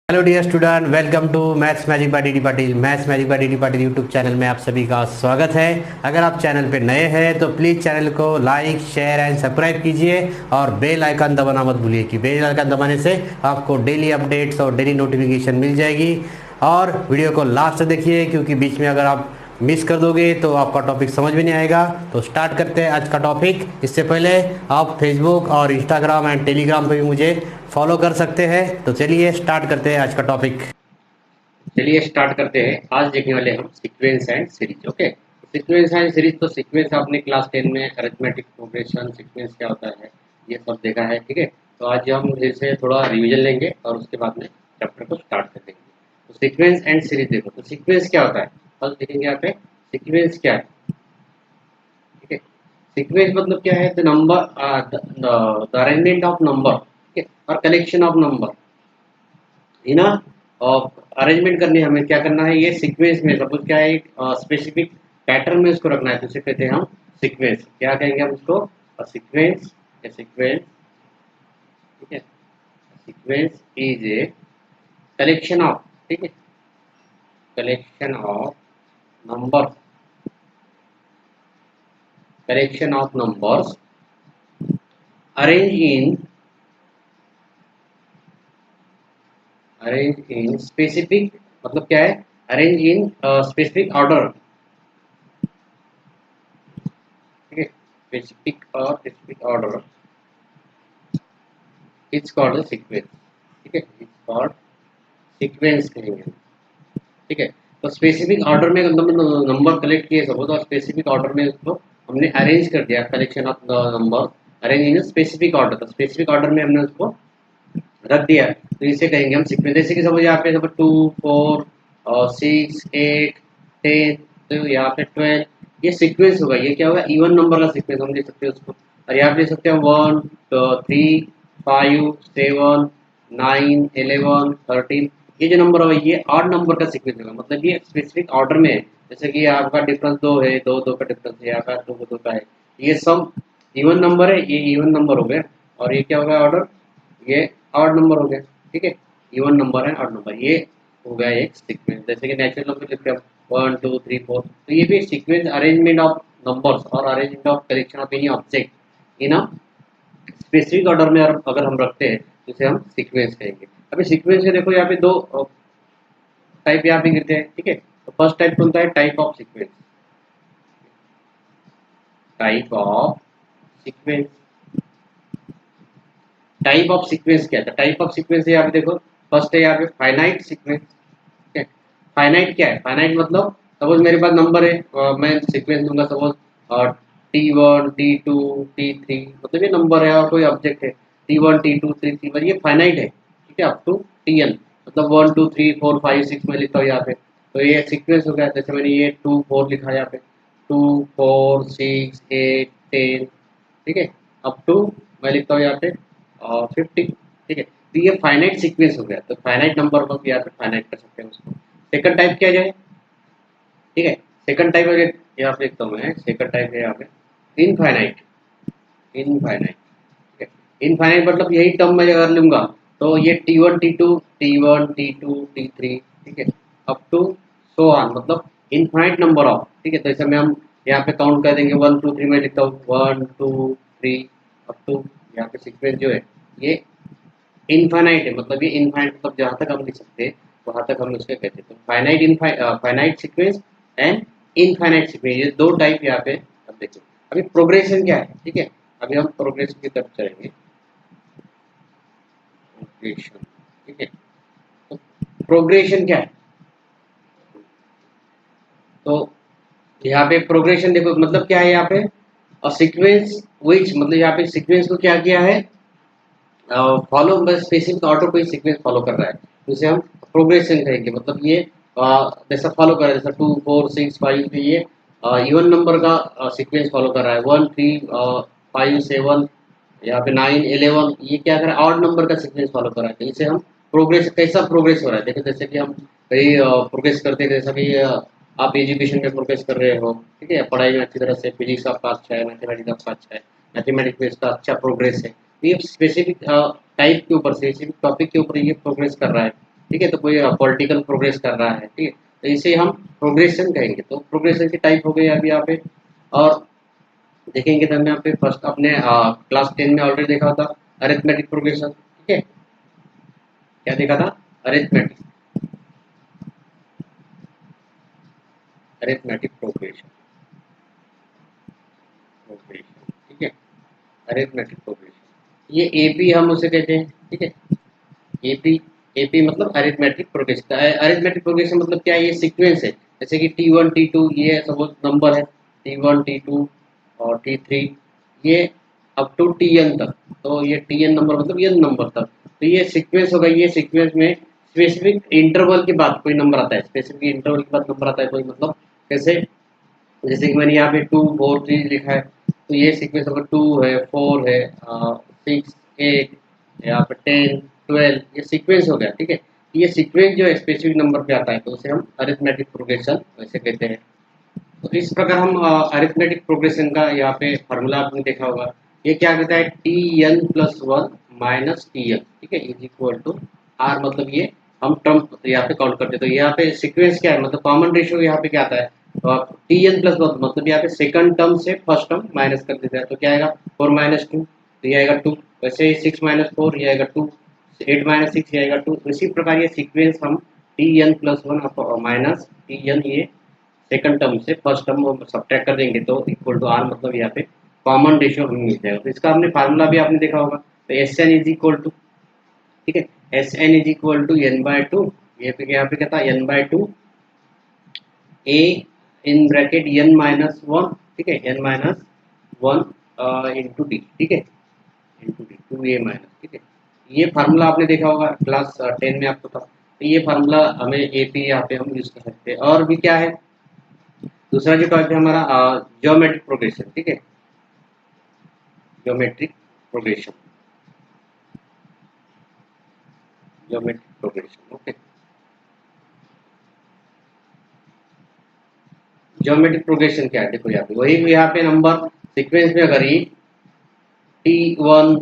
Hello dear student, welcome to maths magic by DD Patil. Maths magic by DD Patil YouTube channel में आप सभी का स्वागत है। अगर आप चैनल पे नए हैं तो प्लीज़ चैनल को लाइक शेयर एंड सब्सक्राइब कीजिए और बेल आइकन दबाना मत भूलिए कि बेल आइकन दबाने से आपको डेली अपडेट्स और डेली नोटिफिकेशन मिल जाएगी। और वीडियो को लास्ट तक देखिए, क्योंकि बीच में अगर आप मिस कर दोगे तो आपका टॉपिक समझ में नहीं आएगा। तो स्टार्ट करते हैं आज का टॉपिक। इससे पहले आप फेसबुक और इंस्टाग्राम एंड टेलीग्राम पे भी मुझे फॉलो कर सकते हैं। तो चलिए स्टार्ट करते हैं आज का टॉपिक। चलिए स्टार्ट करते हैं। आज देखने वाले हम sequence and series. Okay, sequence and series. तो सीक्वेंस आपने क्लास 10 में अरिथमेटिक प्रोग्रेशन सीक्वेंस क्या होता है ये सब देखा है, ठीक है। तो आज हम इसे थोड़ा रिवीजन लेंगे और उसके बाद में चैप्टर को स्टार्ट कर देंगे। तो सीक्वेंस एंड सीरीज देखो, तो सीक्वेंस क्या होता है फर्स्ट देखेंगे यहाँ पे। सीक्वेंस क्या है, ठीक है। सीक्वेंस मतलब क्या है, the number the arrangement of number, ठीक है, और कलेक्शन ऑफ नंबर है ना। और अरेंजमेंट करनी है, हमें क्या करना है, ये सीक्वेंस में सपोज क्या है, एक स्पेसिफिक पैटर्न में इसको रखना है, तो इसे कहते हैं हम सीक्वेंस। क्या कहेंगे हम उसको, सीक्वेंस। सीक्वेंस, ठीक है। Sequence is a collection of, ठीक है, collection of number, collection of numbers arrange in specific, मतलब क्या है, अरेंज इन स्पेसिफिक ऑर्डर, ठीक है, specific order it's called sequence, ठीक है, इट्स कॉल्ड सीक्वेंस कहेंगे, ठीक है। तो स्पेसिफिक ऑर्डर में नंबर कलेक्ट किए सब, तो स्पेसिफिक ऑर्डर में उसको हमने अरेंज कर दिया, collection of number arrange in specific order. तो स्पेसिफिक ऑर्डर में हमने उसको रख दिया, तो इसे कहेंगे हम सीक्वेंस। जैसे कि समझ यहाँ पे नंबर 2 4 और 6 8 10, तो यहाँ पे 12, ये सीक्वेंस होगा। ये क्या होगा, इवन नंबर का सीक्वेंस हम लिख सकते हैं उसको। और यहाँ पे लिख सकते हैं 1 3 5 7 9 11 13, ये जो नंबर होगा ये ऑड नंबर का सीक्वेंस होगा, मतलब ये स्पेसिफिक ऑर्डर में है। जैसे कि आपका डिफरेंस 2 है, 2 2 का डिफरेंस है, यहाँ का 2 2 का है, ये सब इवन नंबर है, ये इवन नंबर हो गया। और ये क्या होगा ऑर्डर, ये ऑड नंबर हो गया, ठीक है। इवन नंबर है ऑड नंबर, ये हो गया एक सीक्वेंस। जैसे कि नेचुरल नंबर लिखते हैं 1 2 3 4, तो ये भी सीक्वेंस अरेंजमेंट ऑफ नंबर्स और arrangement of collection of any object in specific order में अगर हम रखते हैं तो इसे हम सीक्वेंस कहेंगे। अभी सीक्वेंस के देखो यहाँ पे दो टाइप यहाँ पे गिरते हैं, ठीक है। तो फर्स्ट टाइप कौन सा है, type of sequence, type of sequence. Type of sequence क्या था, टाइप ऑफ सीक्वेंस है यहाँ पे देखो, फर्स्ट है यहाँ पे फाइनाइट सीक्वेंस, ठीक है। फाइनाइट क्या है, फाइनाइट मतलब सपोज मेरे पास नंबर है, मैं सीक्वेंस दूंगा सपोज T1 T2 T3, मतलब ये नंबर है और कोई ऑब्जेक्ट है T1 T2 T3, मतलब ये फाइनाइट है, ठीक है, अप टू Tn, मतलब 1 2 3 4 5 6 में लिखता हूँ यहाँ पे। तो ये सीक्वेंस हो गया। जैसे मैंने ये 2 4 लिखा यहाँ पे, 2 4 6 8 10, ठीक है, अप टू मैं लिखता हूँ यहाँ पे 50, ठीक है। तो ये फाइनाइट सीक्वेंस हो गया। तो फाइनाइट नंबर को यहाँ पे फाइनाइट कर सकते हैं उसको। सेकंड टाइप क्या जाए, ठीक है। सेकंड टाइप है यहाँ पे लिखता हूँ मैं, सेकंड टाइप है यहाँ पे इनफाइनाइट, इनफाइनाइट, ठीक है। इनफाइनाइट मतलब यही टर्म मैं अगर लूंगा तो ये T1 T2 T1 T2 T3, ठीक है, अप टू सो ऑन, मतलब इनफाइनाइट नंबर ऑफ, ठीक है। तो ऐसे में हम यहाँ पे काउंट कर देंगे 1 2 3, मैं लिखता हूँ 1 2 3 अप टू, यहाँ पे सीक्वेंस जो है ये इनफाइनाइट है, मतलब ये इनफाइनाइट मतलब जहाँ तक हम लिख सकते हैं वहां तक हम उसके कहते हैं। तो finite finite sequence and infinite sequence, ये दो टाइप यहाँ पे अब देखो। अभी प्रोग्रेशन क्या है, ठीक है, अभी हम प्रोग्रेशन की तरफ चलेंगे। प्रोग्रेशन, ठीक है। तो प्रोग्रेशन क्या है, तो यहाँ पे प्रोग्रेशन देखो मतलब क्या है यहाँ पे, और सीक्वेंस विच, मतलब यहाँ पे सीक्वेंस को क्या किया है, फॉलो, बस स्पेसिफिक ऑर्डर को सीक्वेंस फॉलो कर रहा है, तो इसे हम प्रोग्रेशन कहेंगे। मतलब ये जैसा फॉलो कर रहा है, जैसा 2 4 6 5, तो ये इवन नंबर का सीक्वेंस फॉलो कर रहा है, 1 3 5 7, यहाँ पे 9 11, ये क्या कर रहा है, ऑड नंबर का सीक्वेंस फॉलो कर रहा है। तो इसे हम प्रोग्रेस, कैसा प्रोग्रेस हो रहा है देखो, जैसे कि हम कहीं प्रोग्रेस करते हैं, जैसा कि आप एजुकेशन में प्रोग्रेस कर रहे हो, ठीक है, पढ़ाई में अच्छी तरह से, फिजिक्स आपका अच्छा है, मैथमेटिक्स आपका अच्छा है, मैथमेटिक्स में इसका अच्छा प्रोग्रेस है। तो ये स्पेसिफिक टाइप के ऊपर, स्पेसिफिक टॉपिक के ऊपर ये प्रोग्रेस कर रहा है, ठीक है, तो कोई पॉलिटिकल प्रोग्रेस कर रहा है, ठीक है, तो इसे हम प्रोग्रेशन कहेंगे। तो प्रोग्रेशन की टाइप हो गई अभी यहाँ पे। और देखेंगे तो हमने यहाँ पे फर्स्ट अपने क्लास 10 में ऑलरेडी देखा था अरिथमेटिक प्रोग्रेशन, ठीक है, क्या देखा था, अरिथमेटिक अरिथमेटिक प्रोग्रेशन प्रोग्रेशन ठीक है, अरिथमेटिक प्रोग्रेशन, ये एपी हम उसे कहते हैं, ठीक है, एपी एपी मतलब अरिथमेटिक प्रोग्रेशन। अरिथमेटिक प्रोग्रेशन मतलब क्या है, ये सीक्वेंस है, जैसे कि T1 T2 ये सपोज नंबर है, T1 T2 और T3, ये अप टू Tn तक, तो ये Tn नंबर मतलब n नंबर तक, तो ये सीक्वेंस होगा। ये सीक्वेंस में स्पेसिफिक इंटरवल के बाद कोई नंबर आता है, स्पेसिफिक इंटरवल के बाद नंबर आता है कोई, मतलब कैसे, जैसे कि मैंने यहाँ पे 2 4 3 लिखा है, तो ये सीक्वेंस अगर 2 है, 4 है, 6 8, यहाँ पे 10 12, ये सीक्वेंस हो गया, ठीक है। ये सीक्वेंस जो है स्पेसिफिक नंबर पे आता है, तो उसे हम अरिथमेटिक प्रोग्रेशन वैसे कहते हैं। तो इस प्रकार हम अरिथमेटिक प्रोग्रेशन का यहाँ पे फार्मूला आपने देखा होगा। ये क्या कहता है, Tn+1 माइनस Tn, ठीक है, इज इक्वल टू आर, मतलब ये हम टर्म यहाँ पे काउंट करते हैं। तो यहाँ पे सीक्वेंस क्या है, मतलब कॉमन रेशियो यहाँ पे क्या आता है, Tn+1 मतलब यहाँ पे सेकंड टर्म से फर्स्ट टर्म माइनस कर देता है, तो क्या आएगा 4-2, तो ये आएगा 2, वैसे ही 6-4 ये आएगा 2, 8-6 ये आएगा 2। इसी प्रकार ये सीक्वेंस हम Tn+1 माइनस Tn ये सेकंड टर्म से फर्स्ट टर्म सब्ट्रैक्ट कर देंगे, तो इक्वल टू आर, मतलब यहाँ पे कॉमन रेशियो हमें मिल जाएगा। तो इसका हमने फार्मूला भी आपने देखा होगा, तो S N is equal to, ठीक है, S N is equal to n/2, ये पे यहाँ पे क्या था, n/2 A in bracket n-1, ठीक है, n-1 इंटू डी, ठीक है, इंटू डी 2a माइनस, ठीक है। ये फार्मूला आपने देखा होगा क्लास 10 में आपको था, तो ये फार्मूला हमें एपी यहाँ पे हम यूज कर सकते हैं। और भी क्या है, दूसरा जो टॉपिक है हमारा ज्योमेट्रिक प्रोग्रेशन, ठीक है, geometric progression, geometric progression, okay. Geometric progression क्या है, देखो यहाँ पे वही यहाँ पे नंबर सीक्वेंस में अगर ये T1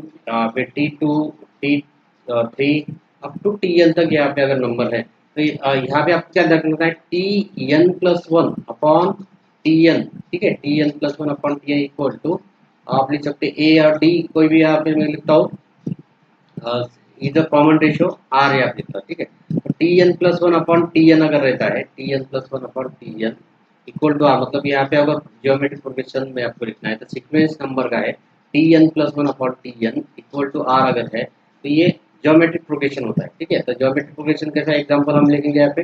पे T2 T3 up to Tn तक यहाँ पे अगर नंबर है, तो यहाँ पे आपको क्या रखना है, Tn+1 अपॉन Tn, ठीक है, Tn+1 upon Tn equal to, आप लिख सकते ए और डी, कोई भी यहाँ पे मैं लिखता हूँ, इधर कॉमन रेशियो आर यहाँ पे लिखता हूँ, ठीक है। तो Tn+1 अपॉन Tn अगर रहता है, Tn+1 upon Tn equal to R, मतलब यहाँ पे अगर ज्योमेट्रिक प्रोग्रेशन में आपको लिखना है तो सीक्वेंस नंबर का है Tn+1 upon Tn equal to R अगर है, तो ये ज्योमेट्रिक प्रोग्रेशन होता है, ठीक है। तो ज्योमेट्रिक प्रोग्रेशन कैसा एग्जांपल हम लिखेंगे यहाँ पे,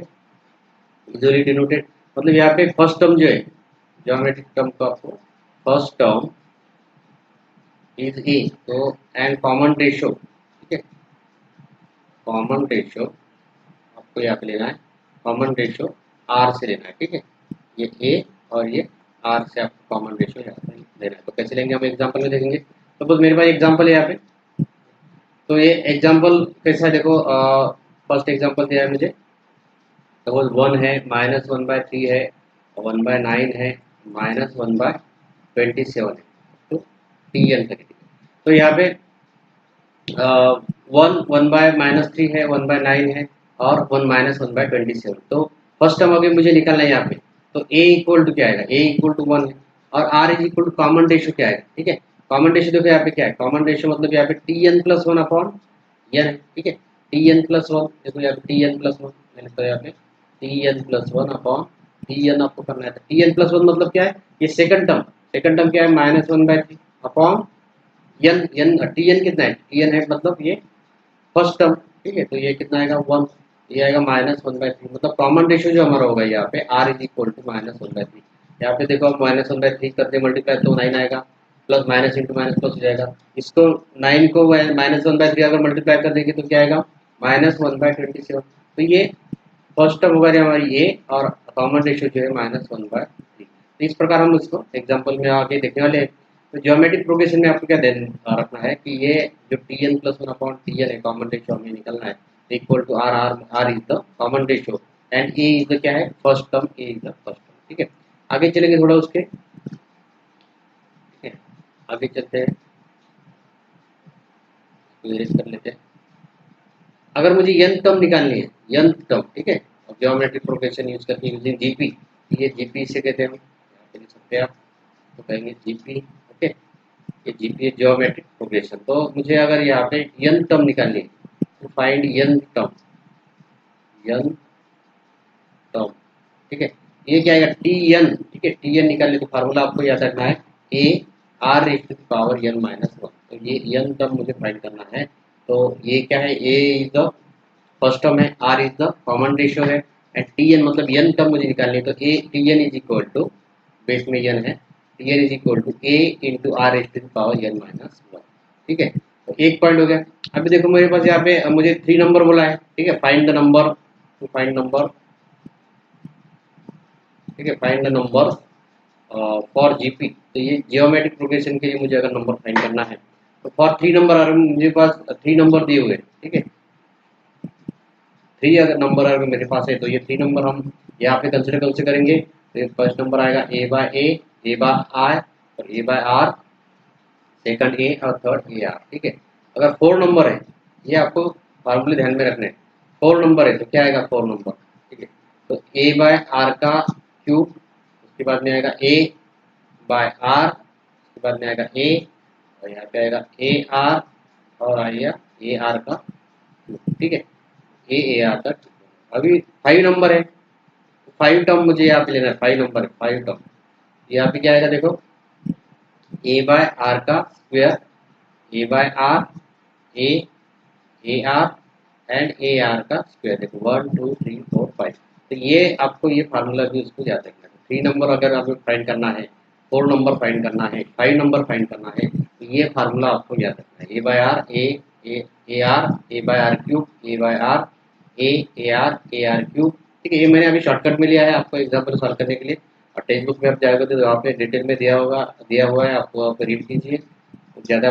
इजीली डिनोटेड, मतलब यहाँ पे फर्स्ट टर्म जो है ज्योमेट्रिक टर्म को आपको फर्स्ट टर्म इज ए, तो एंड कॉमन रेशियो, ठीक है, कॉमन रेशियो आपको यहाँ पे लेना है, कॉमन रेशियो आर से लेना है, ठीक है, ये ए और ये आर से आपको कॉमन रेशियो यहाँ पे लेना है। तो कैसे लेंगे हम एग्जांपल में देखेंगे। सपोज मेरे पास एग्जांपल है यहाँ पे, तो ये एग्जांपल कैसा है देखो, फर्स्ट एग्जांपल दिया है मुझे, सपोज 1 है, -1/3 है, 1/9 है, -1/27 है, तो Tn तक, तो यहाँ पे 1 1/-3 है, 1/9 है और 1 -1/27, तो फर्स्ट टर्म अगर मुझे निकालना है यहाँ पे, तो a इक्वल टू क्या आएगा, a इक्वल टू 1 है, और r is equal to common ratio क्या आएगा, ठीक है, कॉमन रेशियो देखो यहाँ पे क्या है, कॉमन रेशियो मतलब यहाँ पे Tn+1 अपॉन n है, ठीक है, Tn+1 देखो यहाँ पे Tn+1 मैंने तो यहाँ पे Tn+1 अपॉन Tn आपको करना है, Tn+1 मतलब क्या है, ये सेकंड टर्म क्या है, -1/3 अपॉन n Tn कितना है, Tn है मतलब ये फर्स्ट टर्म, ठीक है, तो ये कितना आएगा 1, ये आएगा -1/3, मतलब कॉमन रेशियो जो हमारा होगा यहाँ पे r इज इक्वल टू -1/3। यहाँ पे देखो आप -1/3 करते मल्टीप्लाई तो 9 आएगा, plus minus into minus plus हो जाएगा, इसको 9 को -1/3 अगर मल्टीप्लाई कर देंगे तो क्या आएगा, -1/27, तो ये फर्स्ट टर्म होगा हमारी ये, और कॉमन रेशियो जो है -1/3। तो इस प्रकार हम इसको एग्जाम्पल में आगे देखने वाले हैं। तो ज्योमेट्रिक प्रोग्रेशन में आपको क्या ध्यान रखना है कि ये जो Tn+1 अपॉन Tn है कॉमन रेशियो हमें निकलना है, equal to R, R is the common ratio and A is the क्या है, first term, A is the first term, ठीक है। आगे चलेंगे थोड़ा उसके, ठीक है, आगे चलते हैं, क्लियर कर लेते हैं। अगर मुझे n टर्म निकालनी है, n टर्म, ठीक है, अब ज्योमेट्रिक प्रोग्रेशन यूज करके यूजिंग जीपी, ये जीपी से कहते हैं हम, यहाँ पे लिख सकते हैं आप, तो कहेंगे जीपी, ओके, ये जीपी है ज्योमेट्रिक प्रोग्रेशन। तो मुझे अगर यहाँ पे n टर्म निकालनी है तो find n term, n term, ठीक है, ये क्या आएगा Tn, ठीक है, Tn निकालने तो फार्मूला आपको याद रखना है a r raise to the power n minus one. तो ये n टर्म मुझे फाइंड करना है। तो ये क्या है, a is the first term है, r is the common ratio है, एंड Tn मतलब n टर्म मुझे निकालनी है। तो a Tn is equal to, base में n है, Tn is equal to a into r raise to the power n minus one, ठीक है। तो एक पॉइंट हो गया। अभी देखो मेरे पास यहाँ पे मुझे 3 नंबर बोला है, ठीक है, find the number, to find number, ठीक है, find the number for GP. तो ये जियोमेट्रिक प्रोग्रेशन के लिए मुझे अगर नंबर फाइंड करना है तो फॉर 3 नंबर, अगर मुझे पास 3 नंबर दिए हुए, ठीक है, 3 अगर नंबर अगर मेरे पास है तो ये 3 नंबर हम यहाँ पे कंसिडर कौन से करेंगे। तो फर्स्ट नंबर आएगा ए बाय आई और ए बाय आर, सेकंड ए और थर्ड ए आर, ठीक है। अगर 4 नंबर है, ये आपको फार्मूले ध्यान में रखने हैं, 4 नंबर है तो क्या आएगा 4 नंबर, ठीक है, तो ए बाय आर का क्यूब, उसके बाद में आएगा ए बाय आर, उसके बाद में आएगा ए, और यहाँ पे आएगा ए आर, और आएगा ए आर का क्यूब, ठीक है, ए आर का क्यूब। अभी 5 नंबर है, 5 टर्म मुझे यहाँ पे लेना है, 5 नंबर है, 5 टर्म, यहाँ पे क्या आएगा देखो, ए बाय आर का square, A by R, A R and A R का स्क्वायर, देखो 1 2 3 4 5। तो ये आपको ये फार्मूला भी उसको याद रखना है। 3 नंबर अगर आपको फाइंड करना है, 4 नंबर फाइंड करना है, 5 नंबर फाइंड करना है, तो ये फार्मूला आपको याद रखना है, A by R, A R, A by R cube, A by R, A R cube, ठीक है। ये मैंने अभी शॉर्टकट में लिया है आपको एग्जाम्पल सॉल्व करने के लिए, और टेक्स्ट बुक में आप जाएगा तो वहाँ पे डिटेल में दिया हुआ है, आपको आप रीड कीजिए, ज़्यादा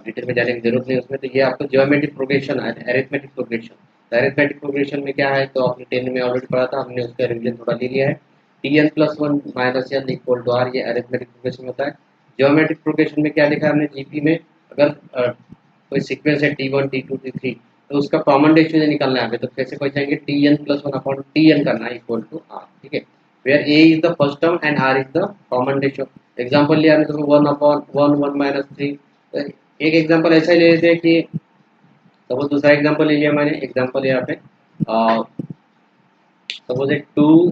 डिटेल में जाने की जरूरत नहीं उसमें। तो ये आपको geometric progression, arithmetic progression, arithmetic progression में क्या है, तो आपने 10 में ऑलरेडी पढ़ा था, हमने उसका रिवीजन थोड़ा ले लिया है। Tn plus one minus N equal to R, ये अरिथमेटिक प्रोग्रेशन होता है। ज्योमेट्रिक प्रोग्रेशन में क्या लिखा है हमने जीपी में, अगर कोई सीक्वेंस है T1 T2 T3, तो उसका कॉमन रेशियो निकालना है हमें, तो कैसे पहुंचाएंगे, Tn plus one upon Tn करना है इक्वल टू आर, ठीक है, where a is the first term and r is the common ratio. Example लिया हमने तो 1 अपॉन 1 माइनस 3। एक एग्जांपल ऐसा ही ले लेते हैं कि सपोज दूसरा एग्जांपल ले लिया मैंने, एग्जांपल यहाँ पे सपोज है 2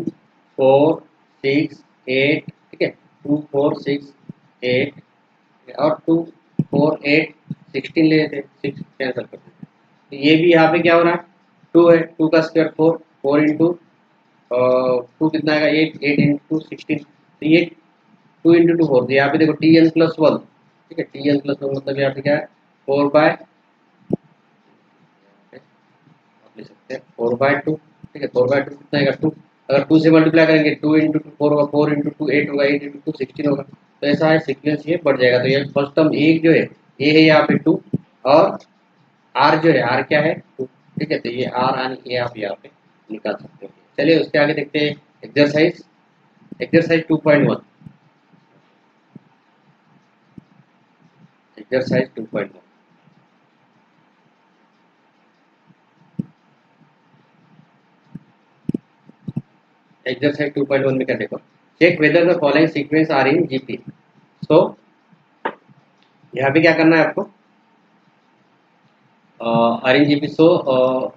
4 6 8, ठीक है, 2 4 6 8 और 2 4 8 16 ले लेते हैं, 6 कैंसिल कर देते हैं। तो ये भी यहाँ पे क्या हो रहा है, 2 है, 2 का स्क्वायर 4, 4 इंटू 2 कितना आएगा 8, 8 इंटू 16, तो ये 2 इंटू 2 4, यहाँ पे देखो Tn प्लस वन, ठीक है, Tn प्लस वन मतलब यहाँ पे क्या है 4 बाय, आप ले सकते हैं 4 बाय 2, ठीक है, 4 बाय 2 कितना आएगा 2, अगर 2 से मल्टीप्लाई करेंगे 2 इंटू 2 4 होगा, 4 इंटू 2 8 होगा, 8 इंटू 2 16 होगा। तो ऐसा है सीक्वेंस, ये बढ़ जाएगा। तो ये फर्स्ट टर्म एक जो है ये है यहाँ पे 2, और आर जो है आर क्या है 2, ठीक है, तो ये आर एंड ए आप यहाँ पे निकाल सकते हो। चलिए उसके आगे देखते हैं एक्सरसाइज, एक्सरसाइज 2.1, एक्सरसाइज 2.1। एक्सरसाइज 2.1 में क्या देखो, check whether the following sequence are in GP. So यहाँ पे क्या करना है आपको, are in GP, so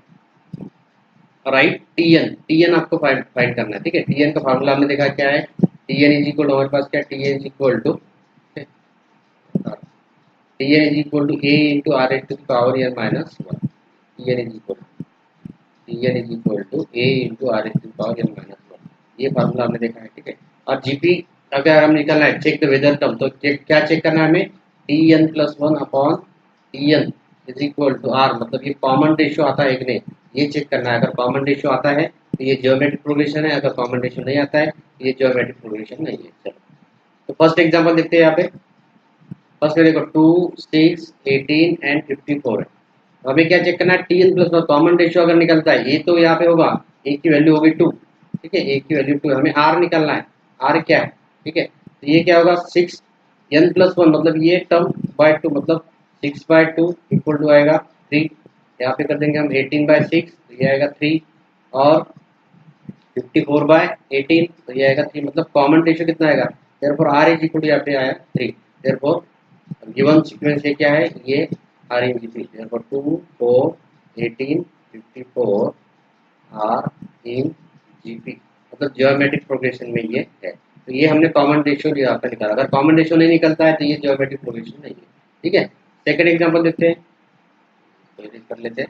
write TN आपको फाइंड करना है, ठीक है। टीएन का फार्मूला हमने देखा क्या है, टीएन इज इक्वल टू, हमारे पास क्या TN is equal to, TN is equal to A into R H to the power N minus one, TN is equal to A into R H to the power N minus one, ये formula हमने देखा है, ठीक है। और GP अगर हम निकालना है, चेक द वेदर टर्म, तो क्या चेक करना है हमें, Tn plus one upon Tn is equal to R, मतलब ये कॉमन रेशियो आता है एक ने, ये चेक करना है। अगर कॉमन रेशियो आता है तो ये ज्योमेट्रिक प्रोग्रेशन है, अगर कॉमन रेशियो नहीं आता है तो ये ज्योमेट्रिक प्रोग्रेशन नहीं है। चलो तो फर्स्ट एग्जांपल देखते हैं यहाँ पे, फर्स्ट में देखो 2 6 18 एंड 54 है। तो हमें क्या चेक करना है, Tn plus one, common ratio अगर निकलता है ये तो यहाँ पे होगा, ए की वैल्यू होगी 2, ठीक है, ए की वैल्यू 2, हमें आर निकालना है, आर क्या है, ठीक है, तो ये क्या होगा 6 n प्लस वन, मतलब ये टर्म बाय 2, मतलब 6 बाय 2 इक्वल टू आएगा 3, यहाँ पे कर देंगे हम 18/6, तो ये आएगा 3, और 54/18, तो ये आएगा 3। मतलब कॉमन रेशियो कितना आएगा, therefore R is equal to यहाँ पे आया 3। देयरफॉर गिवन सीक्वेंस ये क्या है, ये are in GP. Therefore 2, 4, 18, 54 are in GP, मतलब जियोमेट्रिक प्रोग्रेशन में ये है। तो ये हमने कॉमन रेशियो यहाँ पे निकाला। अगर कॉमन रेशियो नहीं निकलता है तो ये जियोमेट्रिक प्रोग्रेशन नहीं है। ठीक है, सेकंड एग्जांपल देखते हैं, तो ये कर लेते हैं।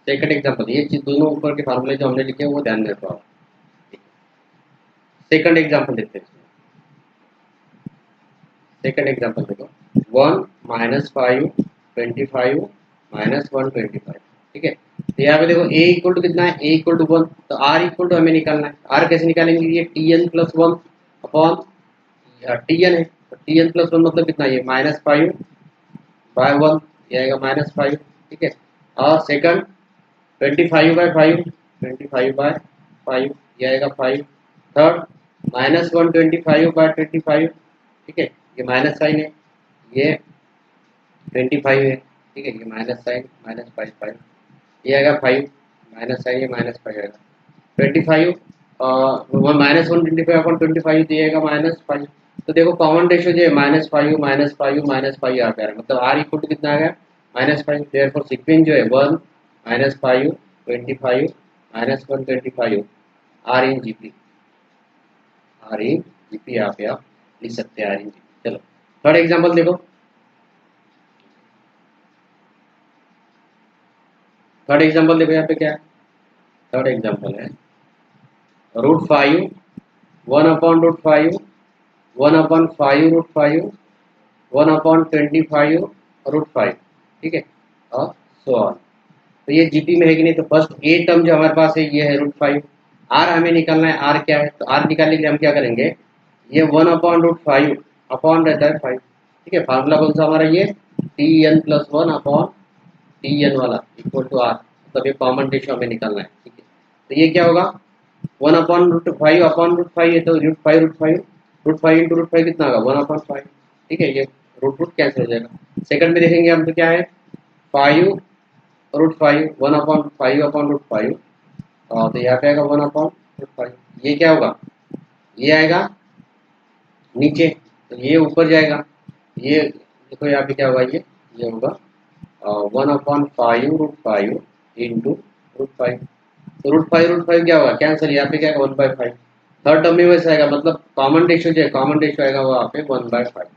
सेकंड एग्जांपल, ये चीज दोनों ऊपर के फार्मूले जो हमने लिखे हैं वो ध्यान में रखो आप। सेकंड एग्जांपल देखते हैं। सेकंड एग्जांपल देखो, 1 - 5 25 - 125। ठीक है, तो यहाँ पे देखो a इक्वल टू कितना है, a इक्वल टू 1, तो r इक्वल टू हमें निकालना है। r कैसे निकालेंगे, ये tn प्लस 1 अपॉन tn है, तो tn प्लस 1 मतलब कितना, ये -5/1, ये आएगा -5। ठीक है, और सेकंड 25/5, 25/5, ये आएगा 5। थर्ड -125/25, ठीक है, ये माइनस साइन है, ये 25 है। ठीक है, ये माइनस साइन -5 5, ये आएगा 5, माइनस साइन ये -5 आएगा। 25 -125/25 दिएगा -5। तो देखो कॉमन रेशियो जो है -5 -5 -5 आ गया है, मतलब आर इक्वल टू कितना आ गया, -5। देयरफॉर सीक्वेंस जो है 1 -5 25 -125 are in GP, are in GP यहाँ पे आप लिख सकते हैं, आर इन जीपी। चलो थर्ड एग्जांपल देखो, थर्ड एग्जांपल देखो यहाँ पे क्या है। थर्ड एग्जांपल है √5 1/√5 1/5√5 1/25√5। ठीक है, और सो ऑन। तो ये जीपी में है कि नहीं, तो फर्स्ट ए टर्म जो हमारे पास है ये है √5। आर हमें निकालना है, आर क्या है, तो आर निकालने के लिए हम क्या करेंगे, ये 1/√5 अपॉन रहता है 5। ठीक है, फार्मूला कौन सा हमारा, ये tn प्लस 1 अपॉन tn वाला इक्वल टू आर, मतलब ये कॉमन रेशियो हमें निकालना है। ठीक है, तो ये क्या होगा, 1/√5 अपॉन √5 है, तो √5 इंटू √5 कितना होगा, 1/5। ठीक है, ये रूट कैंसिल हो जाएगा। सेकंड में देखेंगे हम तो क्या है, 5√5 1/5/5, और तो यहाँ पे आएगा 1/5। ये क्या होगा, ये आएगा नीचे, तो ये ऊपर जाएगा। ये देखो यहाँ पे क्या होगा, ये होगा 1/5√5 इंटू √5। तो √5 क्या होगा, कैंसिल, यहाँ पे क्या है 1/5। थर्ड टर्म में वैसे आएगा, मतलब कॉमन रेशियो जो है, कॉमन रेशियो आएगा वो यहाँ पे 1/5।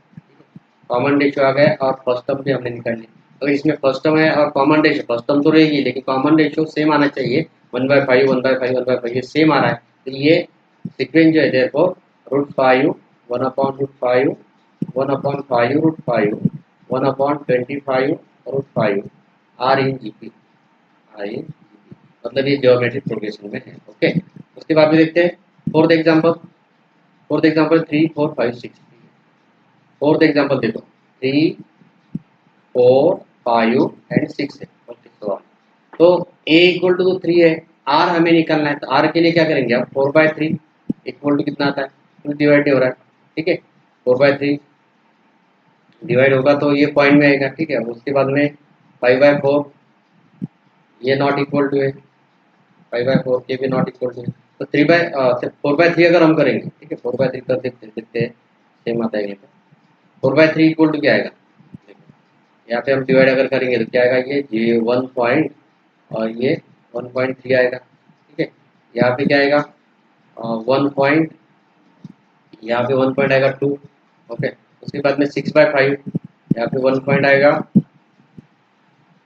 कॉमन रेशियो आ गया, और फर्स्ट टर्म भी हमने निकाल ली। तो इसमें फर्स्ट टर्म है और कॉमन रेशियो, फर्स्ट टर्म तो रहेगी लेकिन कॉमन रेशियो सेम आना चाहिए, 1/5 1/5 1/5 ये सेम आ रहा है। तो ये सीक्वेंस जो है therefore √5 1/5 1/5√5 1/25√5 are in GP, are in GP, मतलब ये ज्योमेट्रिक प्रोग्रेशन में है। ओके, उसके बाद में देखते हैं fourth example. Fourth example 3 4 5 6। Fourth example देखो 3 4 5 एंड 6 है। ओके, तो a इक्वल टू 3 है, r हमें निकालना है, तो r के लिए क्या करेंगे आप, 4/3 इक्वल टू कितना आता है, 2 डिवाइड हो रहा है। ठीक है, 4/3 डिवाइड होगा तो ये पॉइंट में आएगा। ठीक है, उसके बाद में 5/4, ये नॉट इक्वल टू है, 5/4 के भी नॉट इक्वल टू है, तो 4/3 अगर हम करेंगे, ठीक है 4/3 कर देखते हैं सेम आता है ये, 4/3 इक्वल टू क्या आएगा, यहाँ पे हम डिवाइड अगर करेंगे तो क्या आएगा, ये 1 पॉइंट और ये 1.3 आएगा। ठीक है, यहाँ पे क्या आएगा 1 पॉइंट, यहाँ पे 1 पॉइंट आएगा 2। ओके, उसके बाद में 6/5, यहाँ पे 1 पॉइंट आएगा।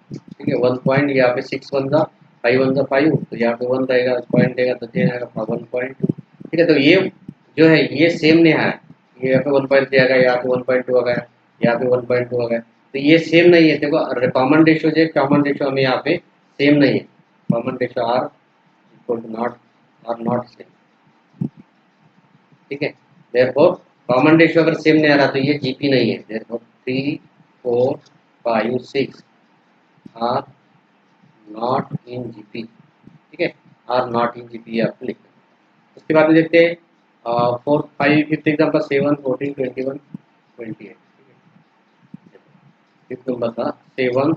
ठीक है, 1 पॉइंट, यहाँ पे 6 1 का 5 1 का 5, तो यहाँ पे 1 रहेगा, पॉइंट रहेगा तो 10 आएगा 1.2। ठीक है, तो ये जो है ये सेम नहीं है, ये यहाँ पे 1.3 आ गया, यहाँ पे 1.2 आ गया, यहाँ पे 1.2 आ गया, तो ये सेम नहीं है। देखो कॉमन रेशियो जो है, कॉमन रेशियो हमें यहाँ पे सेम नहीं है, common ratio R equal to not same. ठीक है, देयरफॉर कॉमन रेशियो अगर सेम नहीं आ रहा तो ये जीपी नहीं है। Therefore 3 4 5 6 are not in GP. ठीक है, आर नॉट इन जीपी आप लिख। उसके बाद में देखते हैं 4 5 फिफ्थ एग्जाम्पल 7 14 21 28। फिफ्थ नंबर था 7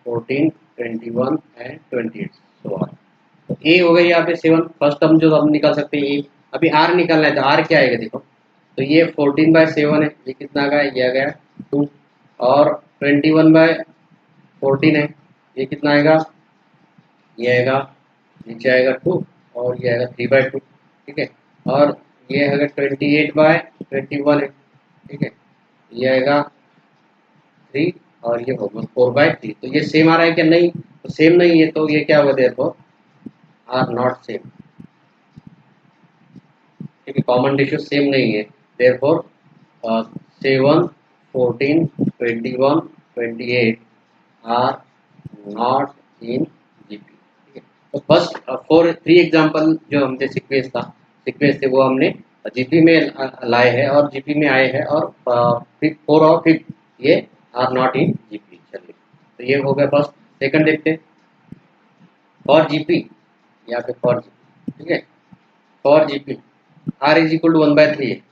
14, 21 एंड 28 सो ऑन। तो ए हो गई यहाँ पे 7, फर्स्ट टर्म जो हम निकाल सकते हैं ए। अभी आर निकालना है तो आर क्या आएगा देखो, तो ये 14/7 है, ये कितना आ गया, ये आ गया 2, और 21/14 है, ये कितना आएगा, ये आएगा, नीचे आएगा 2, और ये आएगा 3/2, ठीक है। और ये आएगा 28/21 है, ठीक है, ये आएगा 3, और ये होगा 4/3। तो ये सेम आ रहा है क्या, नहीं, तो सेम नहीं है, तो ये क्या होगा, देखो आर नॉट सेम, ठीक है, कॉमन रेशियो सेम नहीं है, therefore 7, 14, 21, 28 are not in GP, ठीक है। तो फर्स्ट 3 एग्जांपल जो हमने सीक्वेंस थे वो हमने जीपी में लाए हैं और जीपी में आए हैं, और 4 और 5 ये आर नॉट इन जीपी। चलिए, तो ये हो गया फर्स्ट। सेकंड देखते हैं, फॉर जीपी, यहाँ पे फॉर जीपी, ठीक है, for GP R is equal to 1/3 है,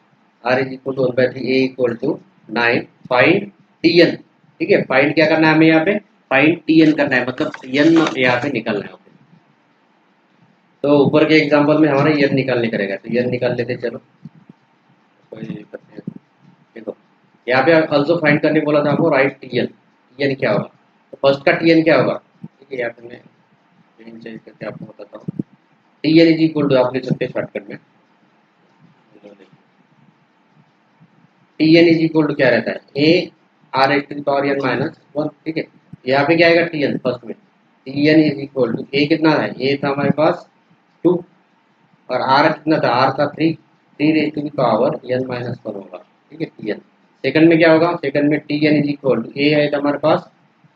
R is equal to 1/3, A equal to 9, find T N, ठीक है, फाइंड क्या करना है हमें यहाँ पे, फाइंड टी एन करना है, मतलब एन यहाँ पे निकालना है। तो ऊपर के एग्जांपल में हमारा एन निकालने करेगा, तो एन निकाल लेते चलो, कोई दिक्कत नहीं है। देखो यहाँ पे ऑल्सो फाइंड करने बोला था हमको, राइट टी एन क्या होगा, तो फर्स्ट का टी एन क्या होगा, ठीक है, यहाँ पे मैं चेंज करके आपको बताता हूँ। T N is equal to, आप लिख सकते हैं शॉर्टकट में, T N is equal to क्या रहता है, A R X to power N minus 1, ठीक है। यहाँ पे क्या आएगा टी एन, फर्स्ट में T N is equal to, A कितना है, ए था हमारे पास 2, और आर कितना था, आर था 3, 3 raise to the power N minus 1 होगा, ठीक है, टी एन। सेकंड में क्या होगा, सेकंड में T N is equal to, A है था हमारे पास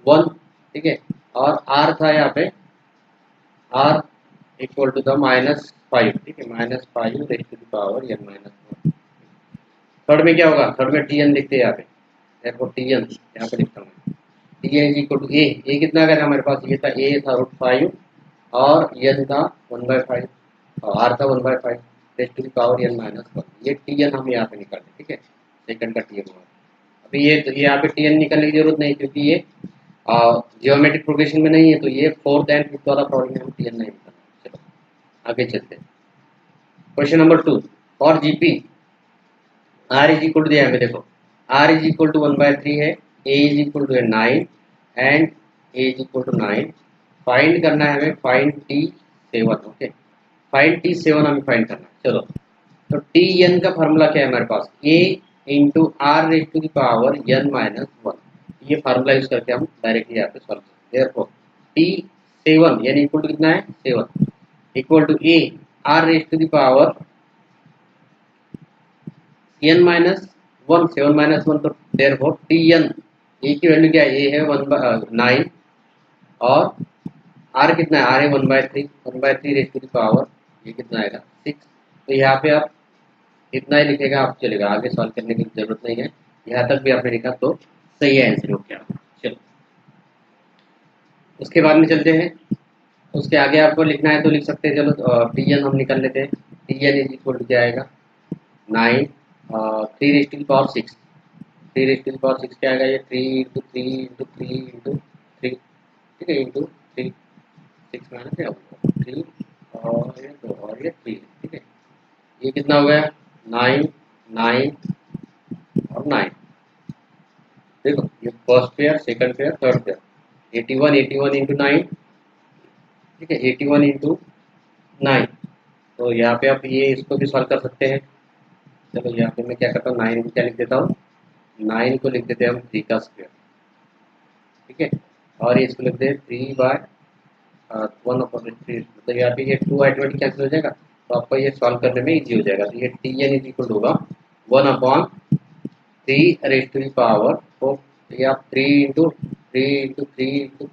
1, ठीक है, और आर था यहाँ पे, आर इक्वल टू द -5, ठीक है, -5 raise to the power N minus 1। Third में क्या होगा, थर्ड में टी एन लिखते हैं यहाँ पे, देखो टी एन यहाँ पे लिखता हूँ, T N is equal to A कितना आ गया था हमारे पास, ये था ए था √5, और एन था 1/5, और आर था 1/5 raise to the power N minus 1। ये टी एन हम यहाँ पे निकालते, ठीक है, सेकंड का टी एन होगा। अभी ये यहाँ पे टी एन निकालने की जरूरत नहीं, क्योंकि ये जियोमेट्रिक प्रोग्रेशन में नहीं है, तो ये 4th एंड 5th वाला प्रॉब्लम में हम टी एन नहीं निकालना। चलो आगे चलते हैं, question number 2, for GP R is equal to दिया हमें, देखो आर इज इक्वल टू 1/3 है, A is equal to 9 and A is equal to 9। Find करना है हमें, find T7, okay, find T7 हमें फाइंड करना है। चलो, तो टी एन का फार्मूला क्या है हमारे पास, A into R raise to the power N minus 1, ये फार्मूला यूज करके हम डायरेक्टली यहाँ पे सॉल्व करते हैं। देयरफॉर T7 यानी इक्वल टू कितना है 7, equal to A R raise to the power n minus 1, 7 minus 1, तो देयरफॉर टी एन, ए की वैल्यू क्या है, ए है 9, और आर कितना है, आर है 1/3, 1/3 रेज टू द पावर, ये कितना आएगा 6। तो यहाँ पे आप इतना ही लिखेगा आप चलेगा, आगे सॉल्व करने की जरूरत नहीं है, यहाँ तक भी आपने लिखा तो सही है आंसर हो क्या। चलो उसके बाद में चलते हैं, उसके आगे आपको लिखना है तो लिख सकते हैं। चलो टी एन हम निकाल लेते हैं, T N is equal to क्या आएगा 9, 3 raise to the power 6, 3 raise to the power 6 क्या आएगा, ये 3 इंटू 3 इंटू 3 इंटू 3, ठीक है, इंटू 3, 6 माइनस 3, और ये 2 और ये 3, ठीक है, ये कितना हो गया 9, 9 और 9। देखो ये first pair, second pair, third pair, 81, 81 into 9, ठीक है, 81 इंटू 9। तो यहाँ पे आप ये इसको भी सॉल्व कर सकते हैं। चलो यहाँ पे मैं क्या करता हूँ, 9 को क्या लिख देता हूँ, 9 को लिख देते हैं हम 3 का स्क्वायर, ठीक है, और इसको लिख देते हैं 3/1/3, मतलब यहाँ पे ये 2 ऑटोमेटिक कैंसिल हो जाएगा, तो आपको ये सॉल्व करने में इजी हो जाएगा। तो ये टी एन इज इक्वल होगा 1/3 रेज टू द पावर 4, ये आप 3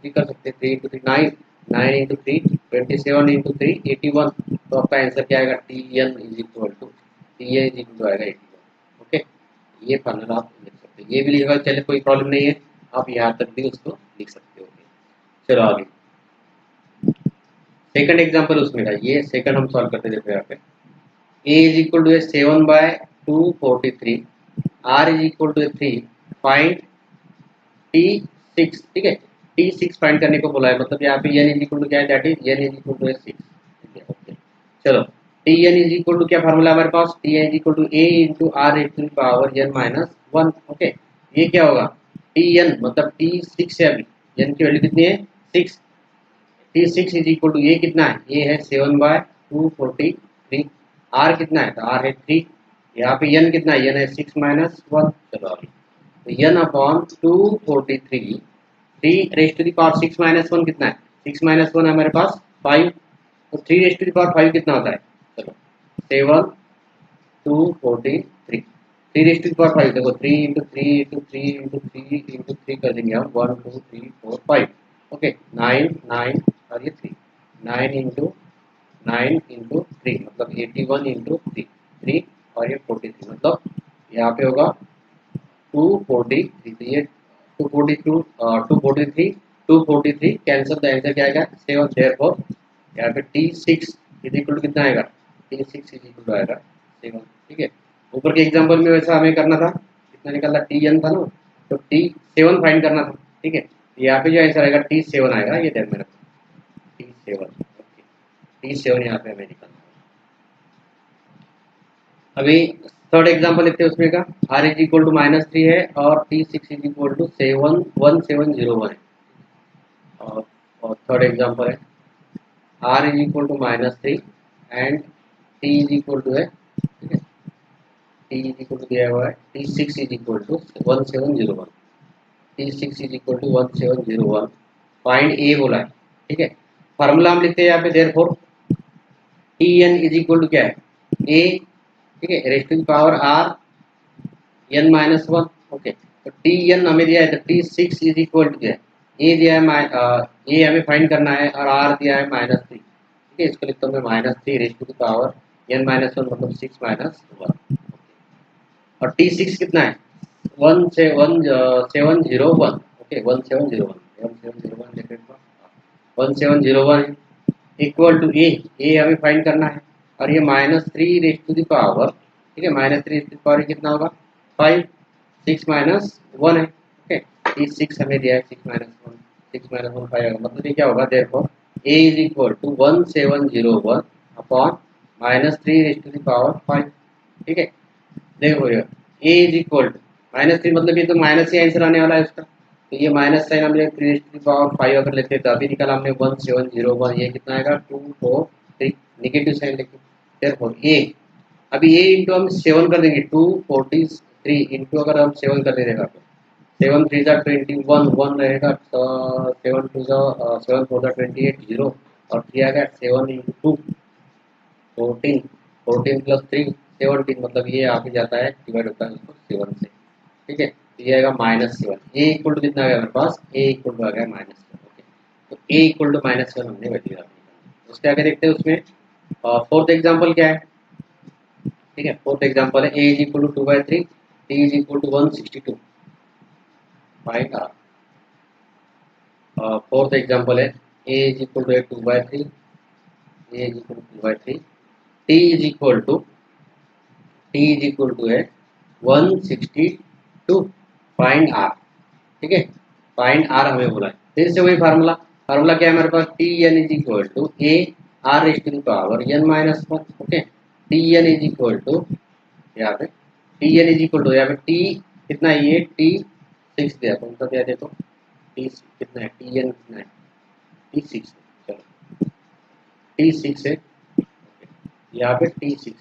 कर सकते हैं, 3 इंटू 3 9, 9 इंटू 3 27 इंटू 3 81। तो आपका आंसर क्या आएगा, T N is equal to आएगा 81, ओके। ये फार्मूला आप लिख सकते हैं, ये भी लिखा चले कोई प्रॉब्लम नहीं है, आप यहाँ तक भी उसको लिख सकते हो। चलो आगे सेकंड एग्जांपल उसमें था, ये सेकंड हम सॉल्व करते देखो यहाँ पे, A is equal to 7/243, R is equal to 3, find T6, ठीक है। T6 फाइंड करने को बोला है, मतलब यहाँ पे n इज इक्वल टू क्या है, that is n is equal to 6। Okay, चलो Tn इज इक्वल टू क्या फार्मूला हमारे पास, Tn is equal to a into R raise to the power n minus 1। Okay, ये क्या होगा, Tn मतलब T6 है, अभी n की वैल्यू कितनी है 6, T6 इज इक्वल टू ये कितना है, ये है 7/243, R कितना है, तो R है 3, यहाँ पे n कितना है, n है 6 माइनस 1। चलो अभी तो n upon 243, 3 raise to the power 6 minus 1 कितना है, 6 माइनस 1 है हमारे पास 5, तो 3 रेज़ टू द पावर 5 कितना होता है, चलो 7 243, 3 रेज़ टू द पावर 5 देखो, 3 इंटू 3 इंटू 3 इंटू 3 इंटू 3 कर देंगे हम, 1 2 3 4 5। ओके 9 9 और ये 3, 9 इंटू 9 इंटू 3 मतलब 81 इंटू 3, 3 और ये 43 मतलब यहाँ पे होगा 243, तो ये 242 243 243 कैंसिल, द आंसर क्या आएगा 7, देयरफॉर यहाँ पे T6 इज इक्वल टू कितना आएगा, T6 इज इक्वल टू आएगा 7। ठीक है, ऊपर के एग्जांपल में वैसा हमें करना था, कितना निकला Tn था ना, तो T7 फाइंड करना था। ठीक है, यहाँ पे जो आंसर आएगा T7 आएगा, ये ध्यान में रखो T7। ओके, T7 यहाँ पे हमें निकालना है। अभी थर्ड एग्जांपल लेते हैं उसमें का, R इज इक्वल टू -3 है और T6 इज इक्वल टू 1701 है। और थर्ड एग्जांपल है R is equal to -3 and T is equal to है, ठीक है, T इज इक्वल टू दिया हुआ है T6 is equal to 1701, T6 is equal to 1701, find A बोला है। ठीक है, फार्मूला हम लिखते हैं यहाँ पे, therefore Tn is equal to क्या है A, ठीक है, raise to the power R n minus 1। Okay, तो Tn हमें दिया है, तो T6 इज इक्वल टू क्या है, A दिया है, A हमें फाइंड करना है और R दिया है -3। ठीक है, इसको लिखता हूँ मैं -3 raise to the power n minus 1 मतलब 6 माइनस 1। और T6 कितना है 1701। ओके 1701 लिख देता हूँ, 1701 इक्वल टू ए हमें फाइंड करना है, और ये -3 रेज़ टू द पावर, ठीक है, -3 रेज़ टू द पावर कितना होगा 5, 6 माइनस 1 है। ओके, T6 हमें दिया है 6 माइनस 1, 6 माइनस 1 5 होगा, मतलब ये क्या होगा, therefore A is equal to 1701 upon -3 raise to the power 5। ठीक है, देखो ये A इज इक्वल टू -3 मतलब ये तो माइनस ही आंसर आने वाला है इसका, तो ये माइनस साइन हमने 3 टू द पावर 5 अगर लेते हैं तो अभी निकाला हमने 1701, ये कितना आएगा 243, नेगेटिव साइन लेके, देयरफॉर A, अभी A इंटू हम 7 कर देंगे, 243 इंटू अगर हम 7 कर देंगे तो 7 3 जा 21 1 रहेगा, 7 2 जा 7 4 जा 28 0 और 3 आ गया 7 इंटू 2 14, 14 प्लस 3 17, मतलब ये आ भी जाता है, डिवाइड होता है उसको 7 से। ठीक है, तो ये आएगा -7, ए इक्वल टू कितना आ गया हमारे पास, ए इक्वल टू आ गया -7। ओके, तो ए इक्वल टू -7 हमने वैल्यू रखी। उसके आगे देखते हैं उसमें फोर्थ एग्जांपल क्या है। ठीक है, फोर्थ एग्जांपल है A is equal to 2/3, T is equal to 162, find R. Fourth example है A is equal to 2/3, A is equal to 2/3, T is equal to है 162, फाइंड आर। ठीक है, फाइंड आर हमें बोला है, फिर से वही फार्मूला, फार्मूला क्या है हमारे पास, T N is equal to A R raise to the power n minus 1। Okay, T N is equal to यहाँ पे T N is equal to यहाँ पे टी कितना है, ये T6 दिया, कौन सा दिया देखो, टी कितना है, टी एन कितना है T6, चलो T6 है, यहाँ पे T6 है,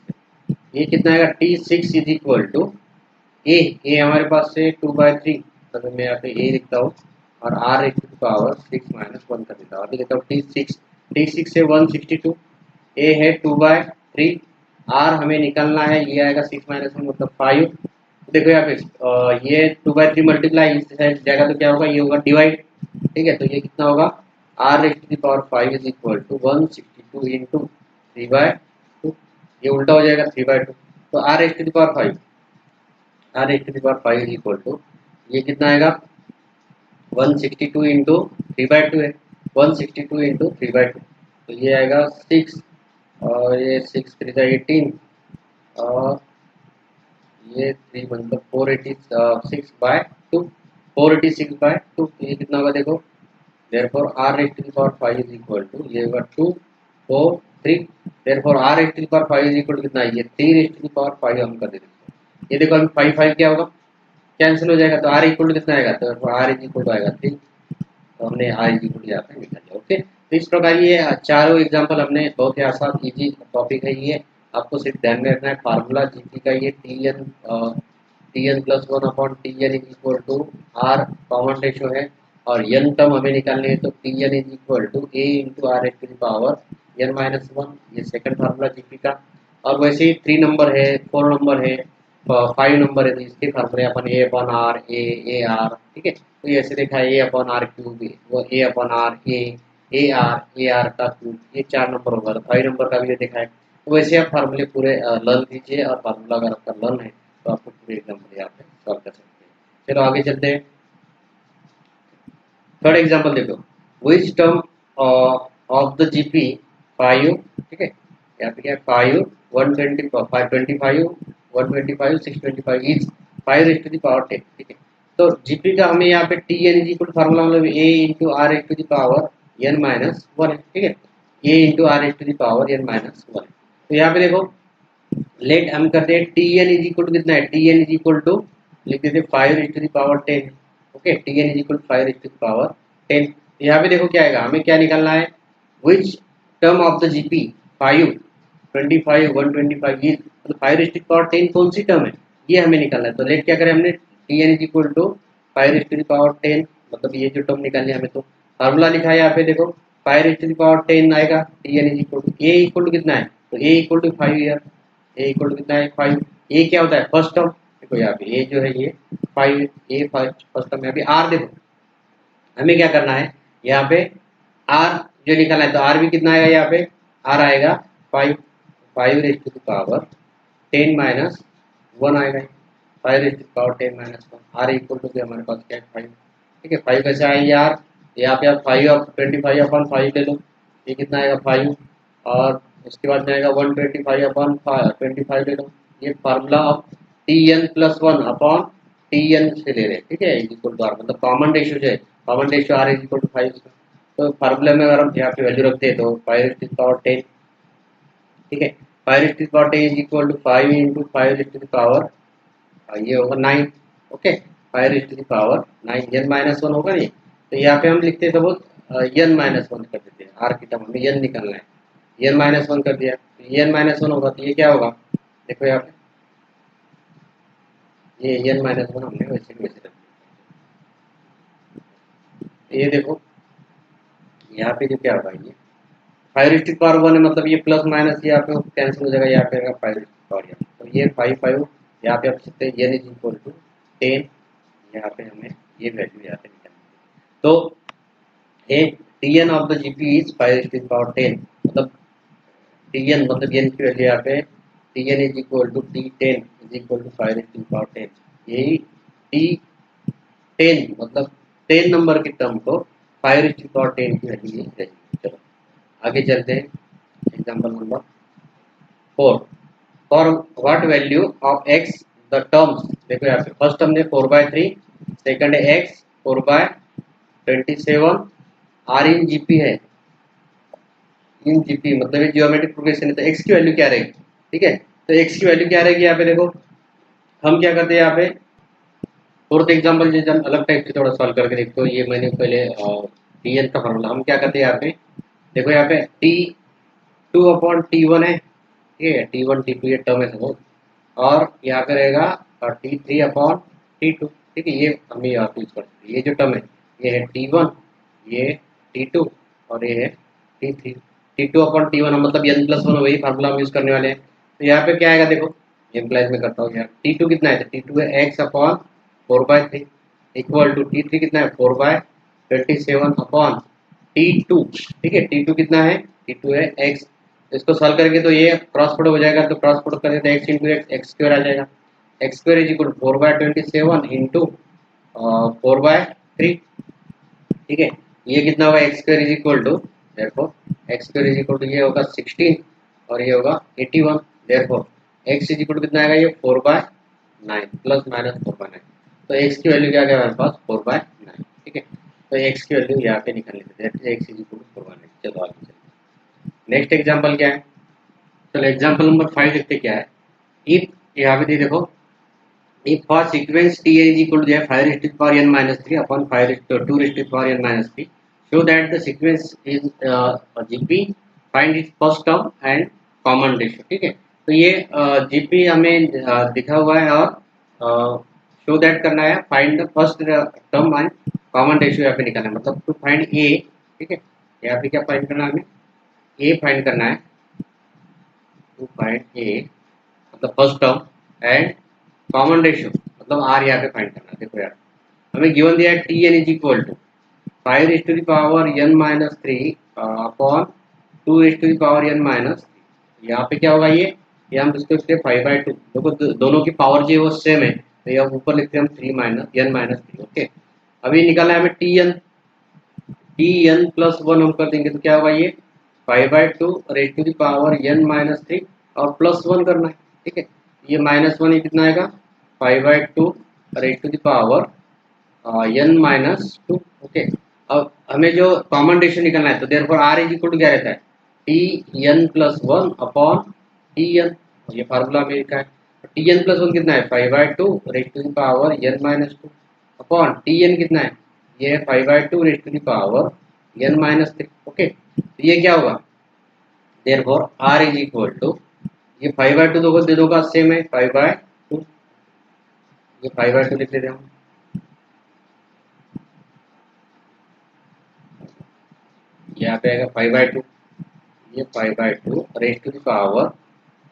ये कितना आएगा T6 इज इक्वल टू ए हमारे पास से 2/3, तो मैं यहाँ पे ए लिखता हूँ और R raise to the power 6 minus 1 कर देता हूँ, अभी लिखता हूँ T6 से 162, ए है 2/3, आर हमें निकालना है, ये आएगा 6 माइनस 1 मतलब 5। देखो यहाँ पे ये 2/3 मल्टीप्लाई इस साइड जाएगा तो क्या होगा, ये होगा डिवाइड। ठीक है, तो ये कितना होगा, R raise to the power 5 is equal to 162 into 3/2, ये उल्टा हो जाएगा 3/2, तो R raise to the power 5, R raise to the power 5 is equal to, ये कितना आएगा 162 इंटू 3/2 है, 162 इंटू 3/2, तो ये आएगा 6 और ये 6 3 18 और ये 3 मतलब 486/2, 486/2, तो ये कितना होगा देखो therefore r raised to the power 5 is equal to ये होगा 2 4 3 therefore r raised to the power 5 is equal to कितना है ये 3 raised to the power 5 हम कर देते ये देखो अभी 5 5 क्या होगा कैंसिल हो जाएगा तो r इक्वल टू कितना आएगा तो r इज इक्वल टू आएगा 3 तो हमने r इज इक्वल टू यहाँ पे निकाल दिया ओके तो इस प्रकार ये चारों एग्जांपल हमने बहुत ही आसान इजी टॉपिक है ये आपको सिर्फ ध्यान में रखना है फार्मूला जीपी का ये T N plus one upon T N is equal to R common ratio है और एन टर्म हमें निकालनी है तो T N is equal to A into R S to the power N minus one ये second formula GP का और वैसे ही 3 नंबर है 4 नंबर है 5 नंबर है तो इसके फार्मूले अपन ए अपॉन आर ए आर ठीक है तो ये ऐसे देखा है ए अपॉन आर क्यूब वो ए अपॉन आर ए आर का क्यूब ये 4 नंबर होगा तो 5 नंबर का भी ये देखा है तो वैसे आप फार्मूले पूरे लर्न कीजिए और फार्मूला अगर आपका लर्न है तो आपको पूरे एग्जाम्पल यहाँ पे सॉल्व कर सकते हैं चलो आगे चलते हैं थर्ड एग्जाम्पल देखो which term of the GP 5 ठीक है यहाँ पे क्या 5 125 525 125 625 is 5 raise to the power 10 ठीक है तो जीपी का हमें यहाँ पे T N is equal formula मतलब A into R H to the power N minus one है ठीक है A into R H to the power N minus one तो यहाँ पे देखो लेट हम करते हैं T N is equal to कितना है T N is equal to लिख देते 5 raise to the power 10 okay T N is equal to 5 raise to the power 10 यहाँ पे देखो क्या आएगा हमें क्या निकालना है which term of the GP 5 25 125 ये तो 5 रेज़ टू द पावर 10 कौन सी टर्म है ये हमें निकालना है तो लेट क्या करें हमने T N is equal to 5 raise to the power 10 मतलब ये जो टर्म निकालनी है हमें तो फार्मूला लिखा है यहाँ पे देखो 5 रेज़ टू द पावर 10 आएगा T N is equal to A equal to कितना है तो ए इक्वल टू 5 यार ए इक्वल टू कितना है 5 ए क्या होता है फर्स्ट टर्म देखो यहाँ पे ए जो है ये 5 ए फर्स्ट टर्म यहाँ पे आर देखो हमें क्या करना है यहाँ पे आर जो निकालना है तो आर भी कितना आएगा यहाँ पे आर आएगा 5 raise to the power 10 minus 1 आएगा 5 raise to the power 10 minus 1 R equal to हमारे पास क्या है 5 ठीक है 5 कैसे आएगी यार यहाँ पे आप 25 अपॉन 5 ले लो ये कितना आएगा 5 और उसके बाद में आएगा 125 अपॉन 25 ले लो ये formula of T N plus one upon T N से ले रहे हैं ठीक है इक्वल टू आर मतलब कॉमन रेशियो जो है common ratio R is equal to 5 तो फार्मूले में अगर हम यहाँ पे वैल्यू रखते हैं तो 5 रेज़ टू द पावर 10 ठीक है 5 raise to the power 10 is equal to 5 into 5 raise to the power ये होगा 9 okay 5 raise to the power 9 N minus 1 होगा नहीं तो यहाँ पे हम लिखते हैं सपोज एन माइनस 1 कर देते हैं आर की टर्म हमें एन निकालना है एन माइनस 1 कर दिया तो एन माइनस 1 होगा तो ये क्या होगा देखो यहाँ पे ये एन माइनस 1 हमने वैसे रख दिया ये देखो यहाँ पे जो क्या होगा ये 5 रेज़ टू द पावर 1 है मतलब ये प्लस माइनस यहाँ पे कैंसिल हो जाएगा यहाँ पे आएगा 5 रेज़ टू द पावर तो ये 5 यहाँ पे आप सकते हैं एन इज इक्वल टू 10 यहाँ पे हमें ये वैल्यू यहाँ पे निकालनी तो A T N of the GP is 5 raise to the power 10 मतलब टी एन मतलब एन की वैल्यू यहाँ पे T N is equal to T 10 is equal to 5 raise to the power 10 यही टी 10 मतलब 10 नंबर की टर्म को 5 raise to the power 10 की वैल्यू है चलो आगे चलते हैं example number 4 for what value of x the terms देखो यहाँ पे फर्स्ट टर्म है 4/3 सेकंड है एक्स 4/27 आर इन जीपी है इन जीपी मतलब ये जियोमेट्रिक प्रोग्रेशन है तो एक्स की वैल्यू क्या रहेगी ठीक है तो एक्स की वैल्यू क्या रहेगी यहाँ पे देखो हम क्या करते हैं यहाँ पे फोर्थ एग्जाम्पल जो हम अलग टाइप से थोड़ा सॉल्व करके देखते हो ये मैंने पहले टी एन का फॉर्मूला हम क्या करते हैं यहाँ पे देखो यहाँ पे T2 अपॉन T1 है ठीक है T1 T2 ये टर्म है सपोज और यहाँ पे रहेगा T3 अपॉन T2 ठीक है ये हम यहाँ पे यूज करते हैं ये जो टर्म है ये है T1 ये T2 और ये है T3 T2 अपॉन T1 मतलब n प्लस 1 वही फार्मूला हम यूज करने वाले हैं तो यहाँ पे क्या आएगा देखो एम्प्लाइज में करता हूँ यहाँ T2 कितना है T2 है x upon 4/3 equal to T3 कितना है 4/27 अपॉन T2 ठीक है T2 कितना है T2 है x इसको सॉल्व करके तो ये क्रॉस प्रोडक्ट हो जाएगा तो क्रॉस प्रोडक्ट करें तो x इंटू एक्स स्क्वायर आ जाएगा X square is equal 4/27 into 4/3 ठीक है ये कितना होगा X square is equal to therefore X square is equal to ये होगा 16 और ये होगा 81 therefore x is equal to कितना आएगा ये 4/9 प्लस माइनस 4/9 तो x की वैल्यू क्या आ गया हमारे पास 4/9 ठीक है तो एक्स की वैल्यू यहाँ पे निकाल लेते हैं, एक्स इज इक्वल टू 400। चलो आगे चलते। नेक्स्ट एग्जाम्पल क्या है, चलो एग्जाम्पल नंबर 5 देखते क्या है। इफ यहाँ पे देखो, if for sequence t is equal to 5 raised to the power n minus 3 upon 5 raised to 2 raised to the power n minus 3, show that the sequence is gp, find its first term and common ratio। ठीक है, तो ये gp हमें दिखा हुआ है और show that करना है, find the first term and common ratio यहाँ पे निकालना है, मतलब टू फाइंड ए। ठीक है, यहाँ पे क्या फाइंड करना है, हमें ए फाइंड करना है, टू फाइंड ए मतलब first term and common ratio मतलब आर यहाँ पे फाइंड करना है। देखो यार, हमें गिवन दिया है T N is equal to 5 raise to the power n minus 3 upon 2 raise to the power n minus 3। यहाँ पे क्या होगा, ये हम इसको लिखते हैं 5/2। देखो दोनों की पावर जो है वो सेम है, तो ये ऊपर लिखते हैं हम 3 माइनस n माइनस 3। ओके, अभी निकाला है हमें टी एन प्लस 1 हम कर देंगे तो क्या होगा, ये 5/2 raise to the power n minus 3 और प्लस 1 करना है। ठीक है, ये -1 ये कितना आएगा, 5/2 raise to the power n minus 2। Okay, अब हमें जो कॉमन रेशियो निकालना है, तो therefore R is equal to क्या रहता है, T N plus 1 upon T N, ये फार्मूला में लिखा है। टी एन प्लस 1 कितना है, 5/2 raise to the power n minus 2 upon T N कितना है, ये है 5/2 raise to the power n minus 3। Okay, तो ये क्या होगा, therefore R is equal to, ये 5/2 दोनों का सेम है 5/2, ये 5/2 लिख लेते हैं हम, यहाँ पे आएगा 5/2, ये 5/2 raise to the power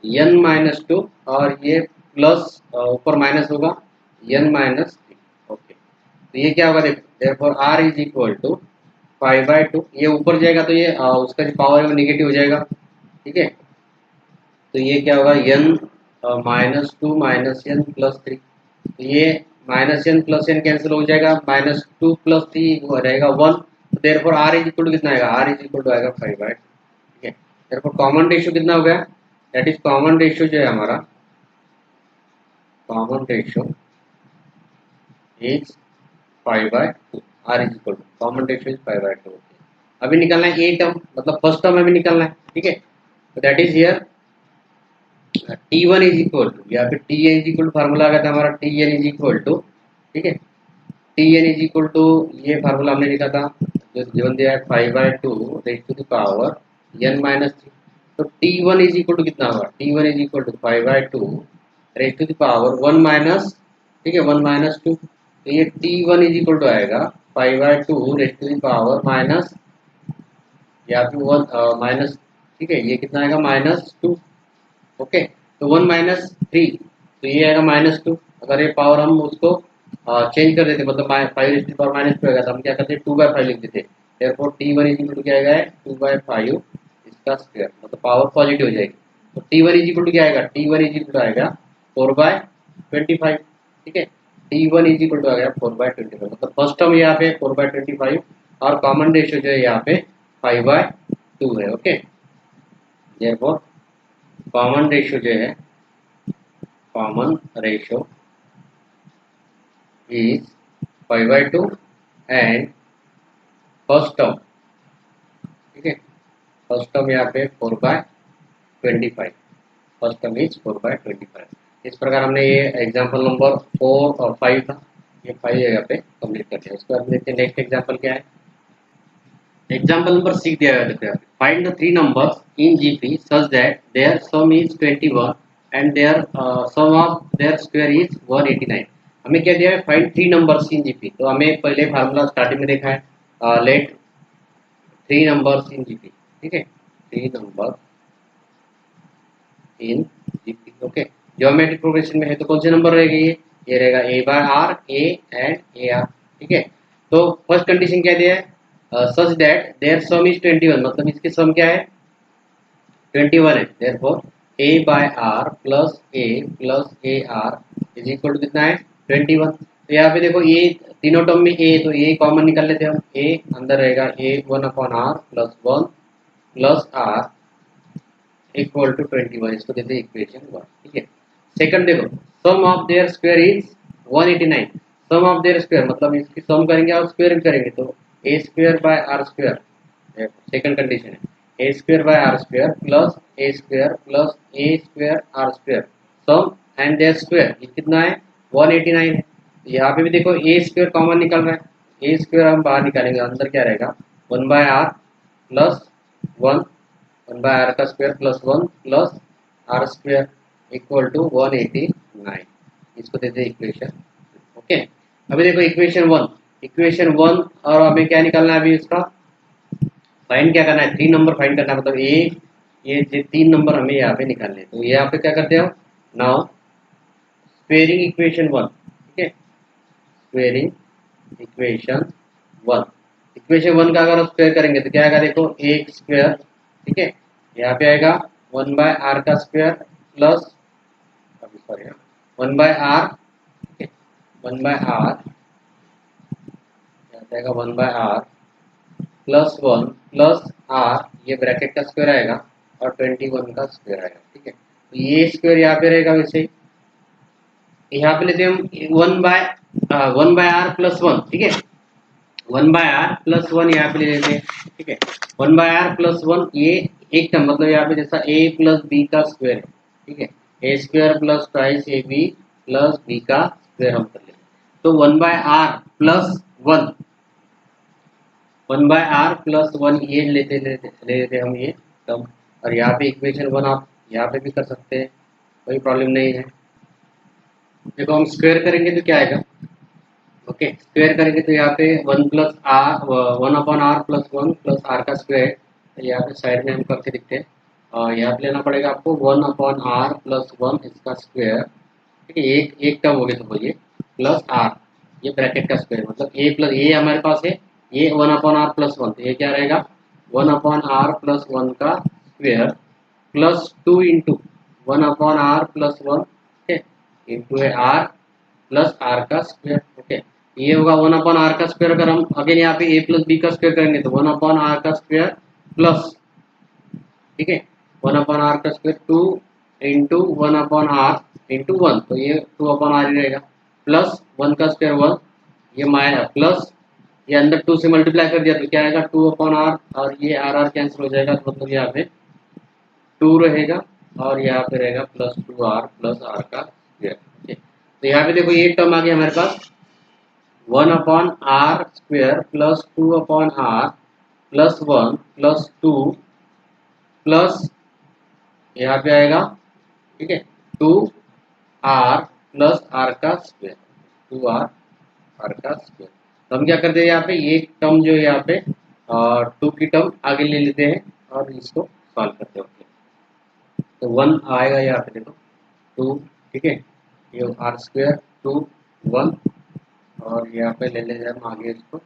n minus 2 और ये प्लस ऊपर माइनस होगा n माइनस 3। ओके, तो ये क्या होगा, देखो therefore r is equal to 5/2, ये ऊपर जाएगा तो ये उसका जो पावर है वो निगेटिव हो जाएगा। ठीक है, तो ये क्या होगा, n minus 2 minus n plus 3, तो ये -n प्लस n कैंसिल हो जाएगा, -2 प्लस 3 वो रहेगा 1। तो therefore r is equal to कितना आएगा, r इज इक्वल टू आएगा 5/2। ठीक है, देयरफॉर कॉमन रेशियो कितना हो गया, दैट इज कॉमन रेशियो जो है हमारा, common ratio is 5/2, r is equal to common ratio is 5/2। अभी निकालना है ए टर्म, मतलब फर्स्ट टर्म अभी निकालना है। ठीक है, तो that is here T1 is equal to, यहाँ पे T N is equal to formula आ गया था हमारा, T N is equal to, ठीक है, T N is equal to, ये फार्मूला हमने लिखा था जो गिवन दिया है 5/2 raise to the power n minus 3। तो T1 इज इक्वल टू कितना होगा, T1 is equal to 5/2 raise to the power 1 minus, ठीक है 1 माइनस 2, तो ये T1 इज इक्वल टू आएगा 5/2 raise to the power minus, यहाँ पे 1 माइनस, ठीक है, ये कितना आएगा -2। ओके, तो 1 माइनस 3, तो ये आएगा -2। अगर ये पावर हम उसको चेंज कर देते, मतलब 5 रेज़ टू पावर -2 आएगा, तो हम क्या करते हैं 2/5 लिख देते। Therefore T1 is equal to क्या आएगा, 2/5 इसका स्क्वायर, मतलब पावर पॉजिटिव हो जाएगी। तो T1 इज इक्वल टू क्या आएगा, T1 इज इक्वल टू आएगा 4/25। ठीक है, T1 इज इक्वल टू आ गया 4/25, मतलब फर्स्ट टर्म यहाँ पे 4/25 और कॉमन रेशियो जो है यहाँ पे 5/2 है। ओके, देयरफॉर कॉमन रेशियो जो है, common ratio is 5/2 and first term, ठीक है, फर्स्ट टर्म यहाँ पे 4/25, फर्स्ट टर्म इज 4/25। इस प्रकार हमने ये एग्जांपल नंबर 4 और 5 था, ये 5 जगह पे कंप्लीट कर दिया। उसके बाद देखते हैं नेक्स्ट एग्जांपल क्या है। एग्जाम्पल नंबर 6 दिया गया, देखो find the 3 numbers in GP such that their sum is 21 and their sum of their square is 189। हमें क्या दिया है, फाइंड 3 नंबर्स इन जीपी। तो हमें पहले फार्मूला स्टार्टिंग में देखा है, लेट 3 नंबर्स इन जीपी। ठीक है, 3 number in GP. Okay, geometric progression में है तो कौन से नंबर रहेगा, ये रहेगा a/r, a एंड ar। ठीक है, तो फर्स्ट कंडीशन क्या दिया है, such that their sum is 21, मतलब इसकी सम क्या है 21 है। Therefore a/r plus a ar is equal to कितना है 21। तो यहाँ पे देखो ये तीनों टर्म में a, तो a कॉमन निकाल लेते हैं हम, a अंदर रहेगा a1/r plus 1 plus r equal to 21, इसको देते हैं इक्वेशन 1। ठीक है, सेकंड देखो sum of their square is 189, sum of their square मतलब इसकी सम करेंगे और स्क्वायर करेंगे तो A square by R square, second condition है A square by R square plus A square R square sum and their square, ये कितना है 189 है। यहाँ पे भी देखो ए स्क्वेयर कॉमन निकल रहा है, ए स्क्वेयर हम बाहर निकालेंगे, अंदर क्या रहेगा 1/r प्लस 1, 1/r का square plus 1 plus R square equal to 189, इसको देते हैं इक्वेशन। ओके, अभी देखो इक्वेशन वन और हमें क्या निकालना है अभी इसका फाइंड क्या करना है, 3 नंबर फाइंड करना है, मतलब ये 3 नंबर हमें यहाँ पे निकालने हैं। तो यहाँ पे क्या करते हो नाउ स्क्वेयरिंग इक्वेशन वन, ठीक है, स्क्वेयरिंग इक्वेशन वन का अगर स्क्वायर करेंगे तो क्या आएगा देखो एक स्क्वायर, ठीक है, यहाँ पे आएगा 1/r का स्क्वायर प्लस सॉरी 1/r, ठीक है 1/r, यहाँ पे आएगा 1/r प्लस 1 प्लस r, ये ब्रैकेट का स्क्वायर आएगा और 21 का स्क्वायर आएगा, ठीक है। तो ये स्क्वायर यहाँ पे रहेगा, वैसे यहाँ पे लेते हैं हम 1/r प्लस 1, ठीक है 1/r प्लस 1 यहाँ पे ले लेते हैं, ठीक है 1/r प्लस 1, ये एक टर्म मतलब यहाँ पे जैसा a प्लस बी का स्क्वायर है, ठीक है A square plus twice A B plus B का स्क्वायर हम कर लेते हैं। तो 1/r प्लस 1, 1/r प्लस 1 ये लेते हम ये टर्म, और यहाँ पे इक्वेशन वन आप यहाँ पे भी कर सकते हैं, कोई प्रॉब्लम नहीं है। देखो हम स्क्वायर करेंगे तो क्या आएगा, ओके स्क्वायर करेंगे तो यहाँ पे 1 plus R 1/r plus 1 plus R का स्क्वायर, तो यहाँ पे साइड में हम करके दिखते हैं, और यहाँ पे लेना पड़ेगा आपको 1/r प्लस 1 इसका स्क्वायर, ठीक है एक टर्म हो गया तो ये प्लस आर, ये ब्रैकेट का स्क्वायर मतलब ए प्लस ये हमारे पास है ये 1/r प्लस 1, तो ये क्या रहेगा 1/r प्लस 1 का square plus 2 into 1/r plus 1, ठीक है इंटू आर प्लस आर का स्क्वायर, ओके ये होगा 1/r का स्क्वायर। अगर हम अगेन यहाँ पे a प्लस बी का स्क्वायर करेंगे तो 1/r का स्क्वायर प्लस, ठीक है 1/r का स्क्वायर 2 इंटू 1/r इंटू 1, तो ये 2/r ही रहेगा प्लस 1 का स्क्वायर 1, ये माया प्लस ये अंदर 2 से मल्टीप्लाई कर दिया तो क्या आएगा 2/r, और ये आर कैंसिल हो जाएगा, तो मतलब यहाँ पे 2 रहेगा और यहाँ पे रहेगा प्लस 2r प्लस आर का स्क्वायर, ठीक है। तो यहाँ पे देखो ये टर्म आ गया हमारे पास 1/r square plus 2/r plus 1 plus 2 plus यहाँ पे आएगा, ठीक है 2r प्लस आर का स्क्वायर, 2r आर का स्क्वायर। तो हम क्या करते हैं यहाँ पे ये टर्म जो है यहाँ पे 2 की टर्म आगे ले लेते हैं और इसको सॉल्व करते हैं, तो 1 आएगा यहाँ पे देखो 2, ठीक है ये आर स्क्वायर 2 1, और यहाँ पे ले लेते हैं हम आगे इसको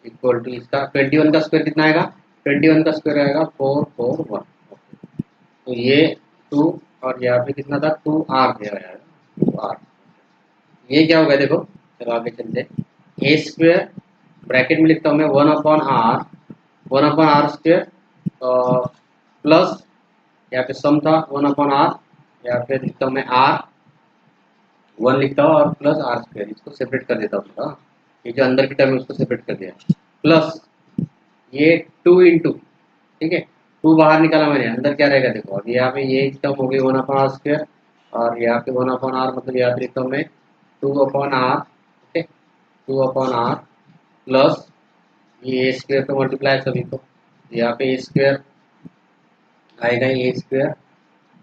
इक्वल टू इसका 21 का स्क्वायर कितना आएगा 21 का स्क्वायर आएगा 441, तो ये 2 और यहाँ पे कितना था 2r दिया गया है 2r, ये क्या होगा देखो चलो आगे चलते ए स्क्वायर ब्रैकेट में लिखता हूँ मैं 1/r स्क्वायर प्लस यहाँ पे सम था 1/r, यहाँ पे लिखता हूँ मैं r 1 लिखता हूँ और प्लस आर स्क्वायर, इसको सेपरेट कर देता हूँ थोड़ा, ये जो अंदर की टर्म है उसको सेपरेट कर दिया प्लस ये 2 इंटू, ठीक है 2 बाहर निकाला मैंने, अंदर क्या रहेगा देखो अब यहाँ पे ये टर्म हो गई 1/r स्क्वायर, और यहाँ पे 1/r मतलब यहाँ पे लिखता हूँ मैं 2/r, ठीक है 2/r प्लस ये a स्क्वायर पे मल्टीप्लाई सभी को, यहाँ पे a स्क्वायर आएगा ये स्क्वायर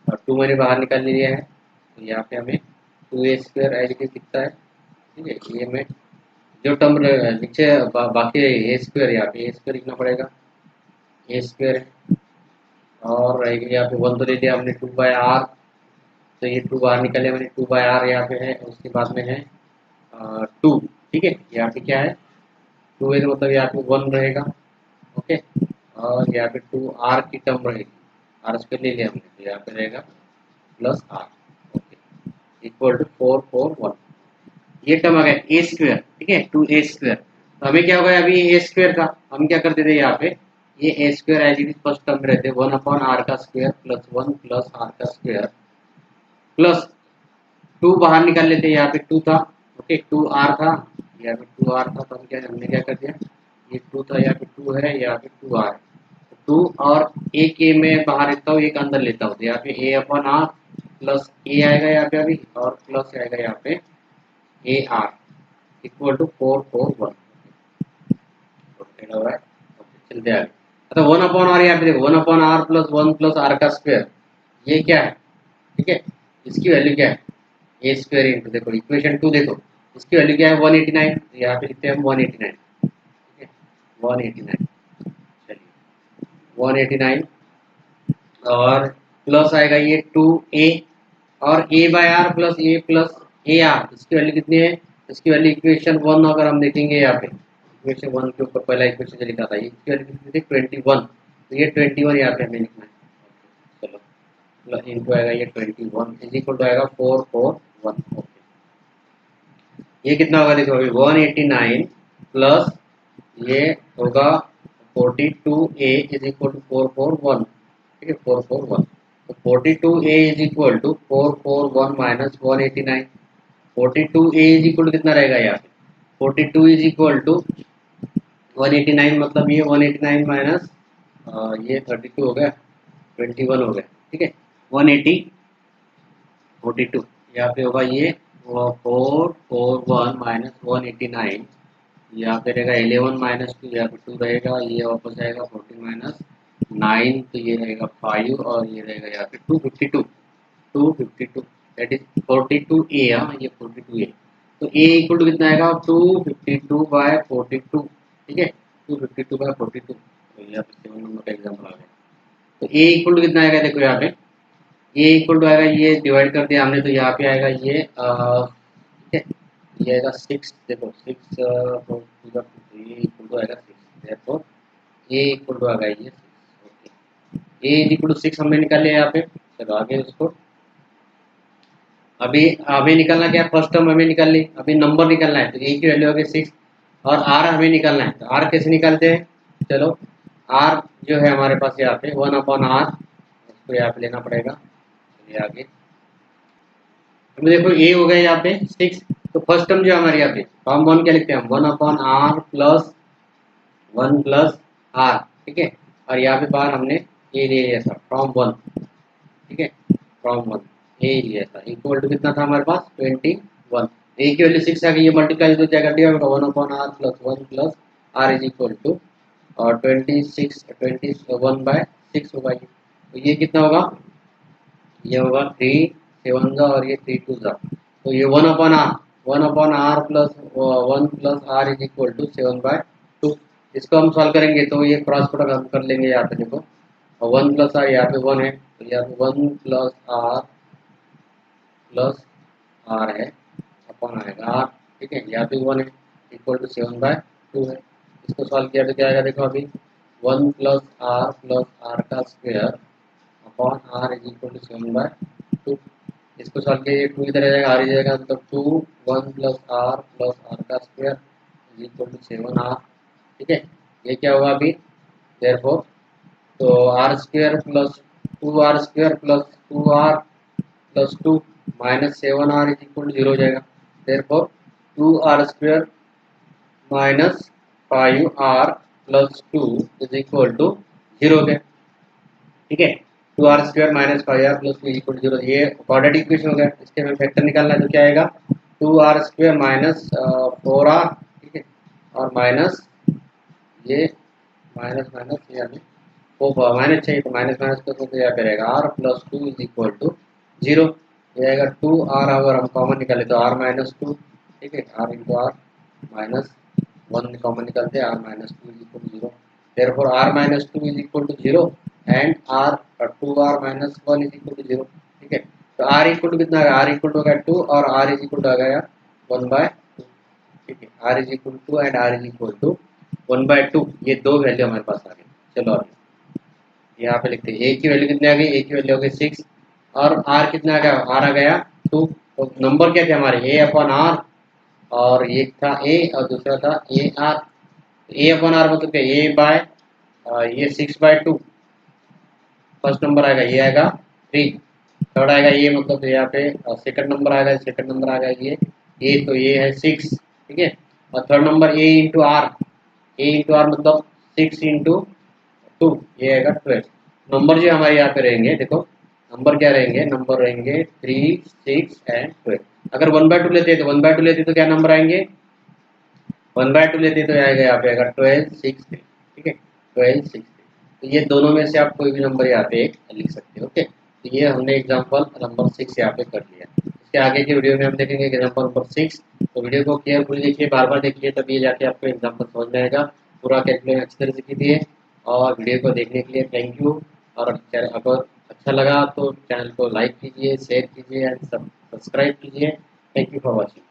और 2 मैंने बाहर निकाल लिया है, तो यहाँ पे हमें 2a square as it is दिखता है, ठीक है ये में जो टर्म नीचे बाकी है a स्क्वायर, यहाँ पे a स्क्वायर लिखना पड़ेगा a स्क्वायर है, और रहेगा यहाँ पे 1 तो ले लिया हमने 2/r, तो ये 2 बाहर निकाले मैंने 2/r यहाँ पे है, उसके बाद में है 2, ठीक है यहाँ पे क्या है 2 है तो मतलब यहाँ पे 1 रहेगा, ओके और यहाँ पे 2r की टर्म रहेगी, आर स्क्वायर ले लिया हमने तो यहाँ पे रहेगा plus r, okay equal to 441, ये टर्म आ गया ए स्क्वायर, ठीक है 2a स्क्वायर। तो हमें क्या होगा अभी ए स्क्वायर का हम क्या करते थे यहाँ पे ये A square as it is first term में रहते 1/r का स्क्वायर प्लस 1 प्लस आर का स्क्वायर प्लस 2 बाहर निकाल लेते हैं, यहाँ पे 2 था, ओके 2r था, यहाँ पे 2r था, तो हम क्या हमने क्या कर दिया ये 2 था, यहाँ पे 2 है, यहाँ पे 2r, 2 और एक ए में बाहर रखता हूँ, एक अंदर लेता हूँ, तो यहाँ पे ए अपॉन आर प्लस ए आएगा यहाँ पे अभी, और प्लस आएगा यहाँ पे ए आर इक्वल टू 441 हो रहा है। चलते आगे। अच्छा 1 अपॉन आर, यहाँ पे देखो 1 अपॉन आर प्लस आर का स्क्वायर, ये क्या है, ठीक है, इसकी वैल्यू क्या है, ए स्क्वायर इंटू, देखो इक्वेशन 2 देखो, इसकी वैल्यू क्या है 189, तो यहाँ पे लिखते हैं हम 189, ठीक है 189, चलिए 189 और प्लस आएगा ये 2a और a by R plus A R, इसकी वैल्यू कितनी है, इसकी वैल्यू इक्वेशन 1 अगर हम देखेंगे यहाँ पे इक्वेशन 1 के ऊपर पहला इक्वेशन जो लिखा था, इसकी वैल्यू कितनी थी 21, तो ये 21 यहाँ पे हमें लिखना है, चलो प्लस इनटू आएगा ये 21 इज इक्वल टू आएगा 441, ओके ये कितना होगा देखो अभी 189 प्लस ये होगा 42a इज इक्वल टू 441, ठीक है 441, तो 42a is equal to 441 minus 189, 42a is equal to कितना रहेगा यहाँ पे 42 इज इक्वल टू 189, मतलब ये 189 माइनस ये 32 हो गया 21 हो गया, ठीक है 180 42 यहाँ पे होगा ये 441 माइनस 189, यहाँ पे रहेगा 11 माइनस 2, यहाँ पे 2 रहेगा, ये वापस आएगा 14 माइनस 9, तो ये रहेगा 5 और ये रहेगा यहाँ पे 252 दैट इज 42a, हाँ ये 42a, तो a इक्वल टू कितना आएगा 252 बाय 42, ठीक है 252 बाय 42, तो यहाँ पे 7 नंबर का एग्जाम्पल आ गया, तो a इक्वल टू कितना आएगा देखो यहाँ पे a इक्वल टू आएगा, ये डिवाइड कर दिया हमने, तो यहाँ पे आएगा ये ठीक है ये आएगा 6, देखो 6 इक्वल टू आएगा 6, therefore a इक्वल टू आएगा ये 6, ओके a इक्वल टू 6 हमने निकाल लिया यहाँ पे, चलो आगे उसको अभी हमें निकालना क्या है, फर्स्ट टर्म हमें निकाल ली, अभी नंबर निकालना है, तो a की वैल्यू होगी 6 और r हमें निकालना है, तो r कैसे निकालते हैं, चलो r जो है हमारे पास यहाँ पे 1 अपॉन आर, उसको यहाँ पे लेना पड़ेगा, चलिए आगे हमें देखो a हो गया यहाँ पे 6, तो फर्स्ट टर्म जो हमारे यहाँ पे फॉर्म 1 क्या लिखते हैं हम 1 upon R plus 1 plus R, ठीक है, और यहाँ पे बाहर हमने a ले लिया था फ्रॉम 1, ठीक है फ्रॉम 1 ए लिया था इक्वल टू कितना था हमारे पास 21, ए की वैल्यू 6 आ गई, ये मल्टीप्लाई हो जाएगा डी होगा 1 upon R plus 1 plus R is equal to और 21 बाय 6 होगा ये, तो ये कितना होगा, ये होगा 3 7 जा और ये 3 2 जा, तो ये 1 upon R plus 1 plus R is equal to 7 by 2, इसको हम सॉल्व करेंगे तो ये क्रॉस प्रोडक्ट हम कर लेंगे यहाँ पे देखो, और 1 प्लस आर यहाँ पे 1 है, तो यहाँ पे 1 प्लस आर है अपॉन आएगा आर, ठीक है यहाँ पे 1 है इक्वल टू 7 बाय 2 है, इसको सॉल्व किया तो क्या आएगा देखो अभी 1 प्लस आर का square upon R is equal to 7 by 2, इसको सॉल्व किया 2 इधर आ जाएगा आर ही जाएगा, मतलब 2 1 प्लस आर का square is equal to 7 R, ठीक है ये क्या होगा अभी देयरफॉर, तो R square plus 2r plus 2 minus 7r is equal to 0 हो जाएगा, therefore 2r square minus 5r plus 2 is equal to 0 हो गया, ठीक है 2r square minus 5r plus 2 is equal to 0, ये क्वाड्रेटिक इक्वेशन हो गया, इसके हमें फैक्टर निकालना है तो क्या आएगा 2r स्क्वायर माइनस 4r, ठीक है और माइनस ये माइनस ये हमें वो माइनस चाहिए, तो माइनस को तो यहाँ पे रहेगा r plus 2 is equal to 0, ये आएगा 2r, अगर हम कॉमन निकाले तो r माइनस 2, ठीक है r into R minus 1 common निकालते हैं r minus 2 is equal to 0, therefore r minus 2 is equal to 0 and r 2r minus 1 is equal to 0, ठीक है तो r इक्वल टू कितना है, r इक्वल टू होगा 2 और r इज इक्वल टू आ गया 1/2, ठीक है r is equal to and r is equal to 1/2, ये दो वैल्यू हमारे पास आ गई, चलो अभी यहाँ पे लिखते हैं ए की वैल्यू कितनी आ गई, ए की वैल्यू हो गई 6 और आर कितना आ गया, आर आ गया 2, तो नंबर क्या थे हमारे ए अपॉन आर और एक था ए और दूसरा था A R, A upon R मतलब क्या ए बाय ये 6/2, फर्स्ट नंबर आएगा ये आएगा 3, थर्ड आएगा ये मतलब यहाँ पे सेकंड नंबर आएगा ये ए, तो ये है 6, ठीक है और third number A into R, A into R मतलब 6 इंटू 2, ये आएगा 12। नंबर जो हमारे यहाँ पे रहेंगे, देखो नंबर क्या रहेंगे, नंबर रहेंगे 3, 6 एंड 12। अगर 1/2 लेते हैं तो 1/2 लेते हैं तो क्या नंबर आएंगे, 1/2 लेते हैं तो आएगा यहाँ पे आएगा 12, 6, 3। ठीक है, 12, 6, 3। तो ये दोनों में से आप कोई भी नंबर यहाँ पे एक लिख सकते हो। ओके, तो ये हमने एग्जाम्पल नंबर 6 यहाँ पे कर लिया। इसके आगे की वीडियो में हम देखेंगे एग्जाम्पल नंबर 6। तो वीडियो को केयरफुली देखिए, बार बार देखिए, तब ये जाके आपको एग्जाम्पल समझ में आएगा। पूरा कैलकुलेशन अच्छी तरह से कीजिए। और वीडियो को देखने के लिए थैंक यू। और अगर अच्छा लगा तो चैनल को लाइक कीजिए, शेयर कीजिए एंड सब्सक्राइब कीजिए। Thank you for watching.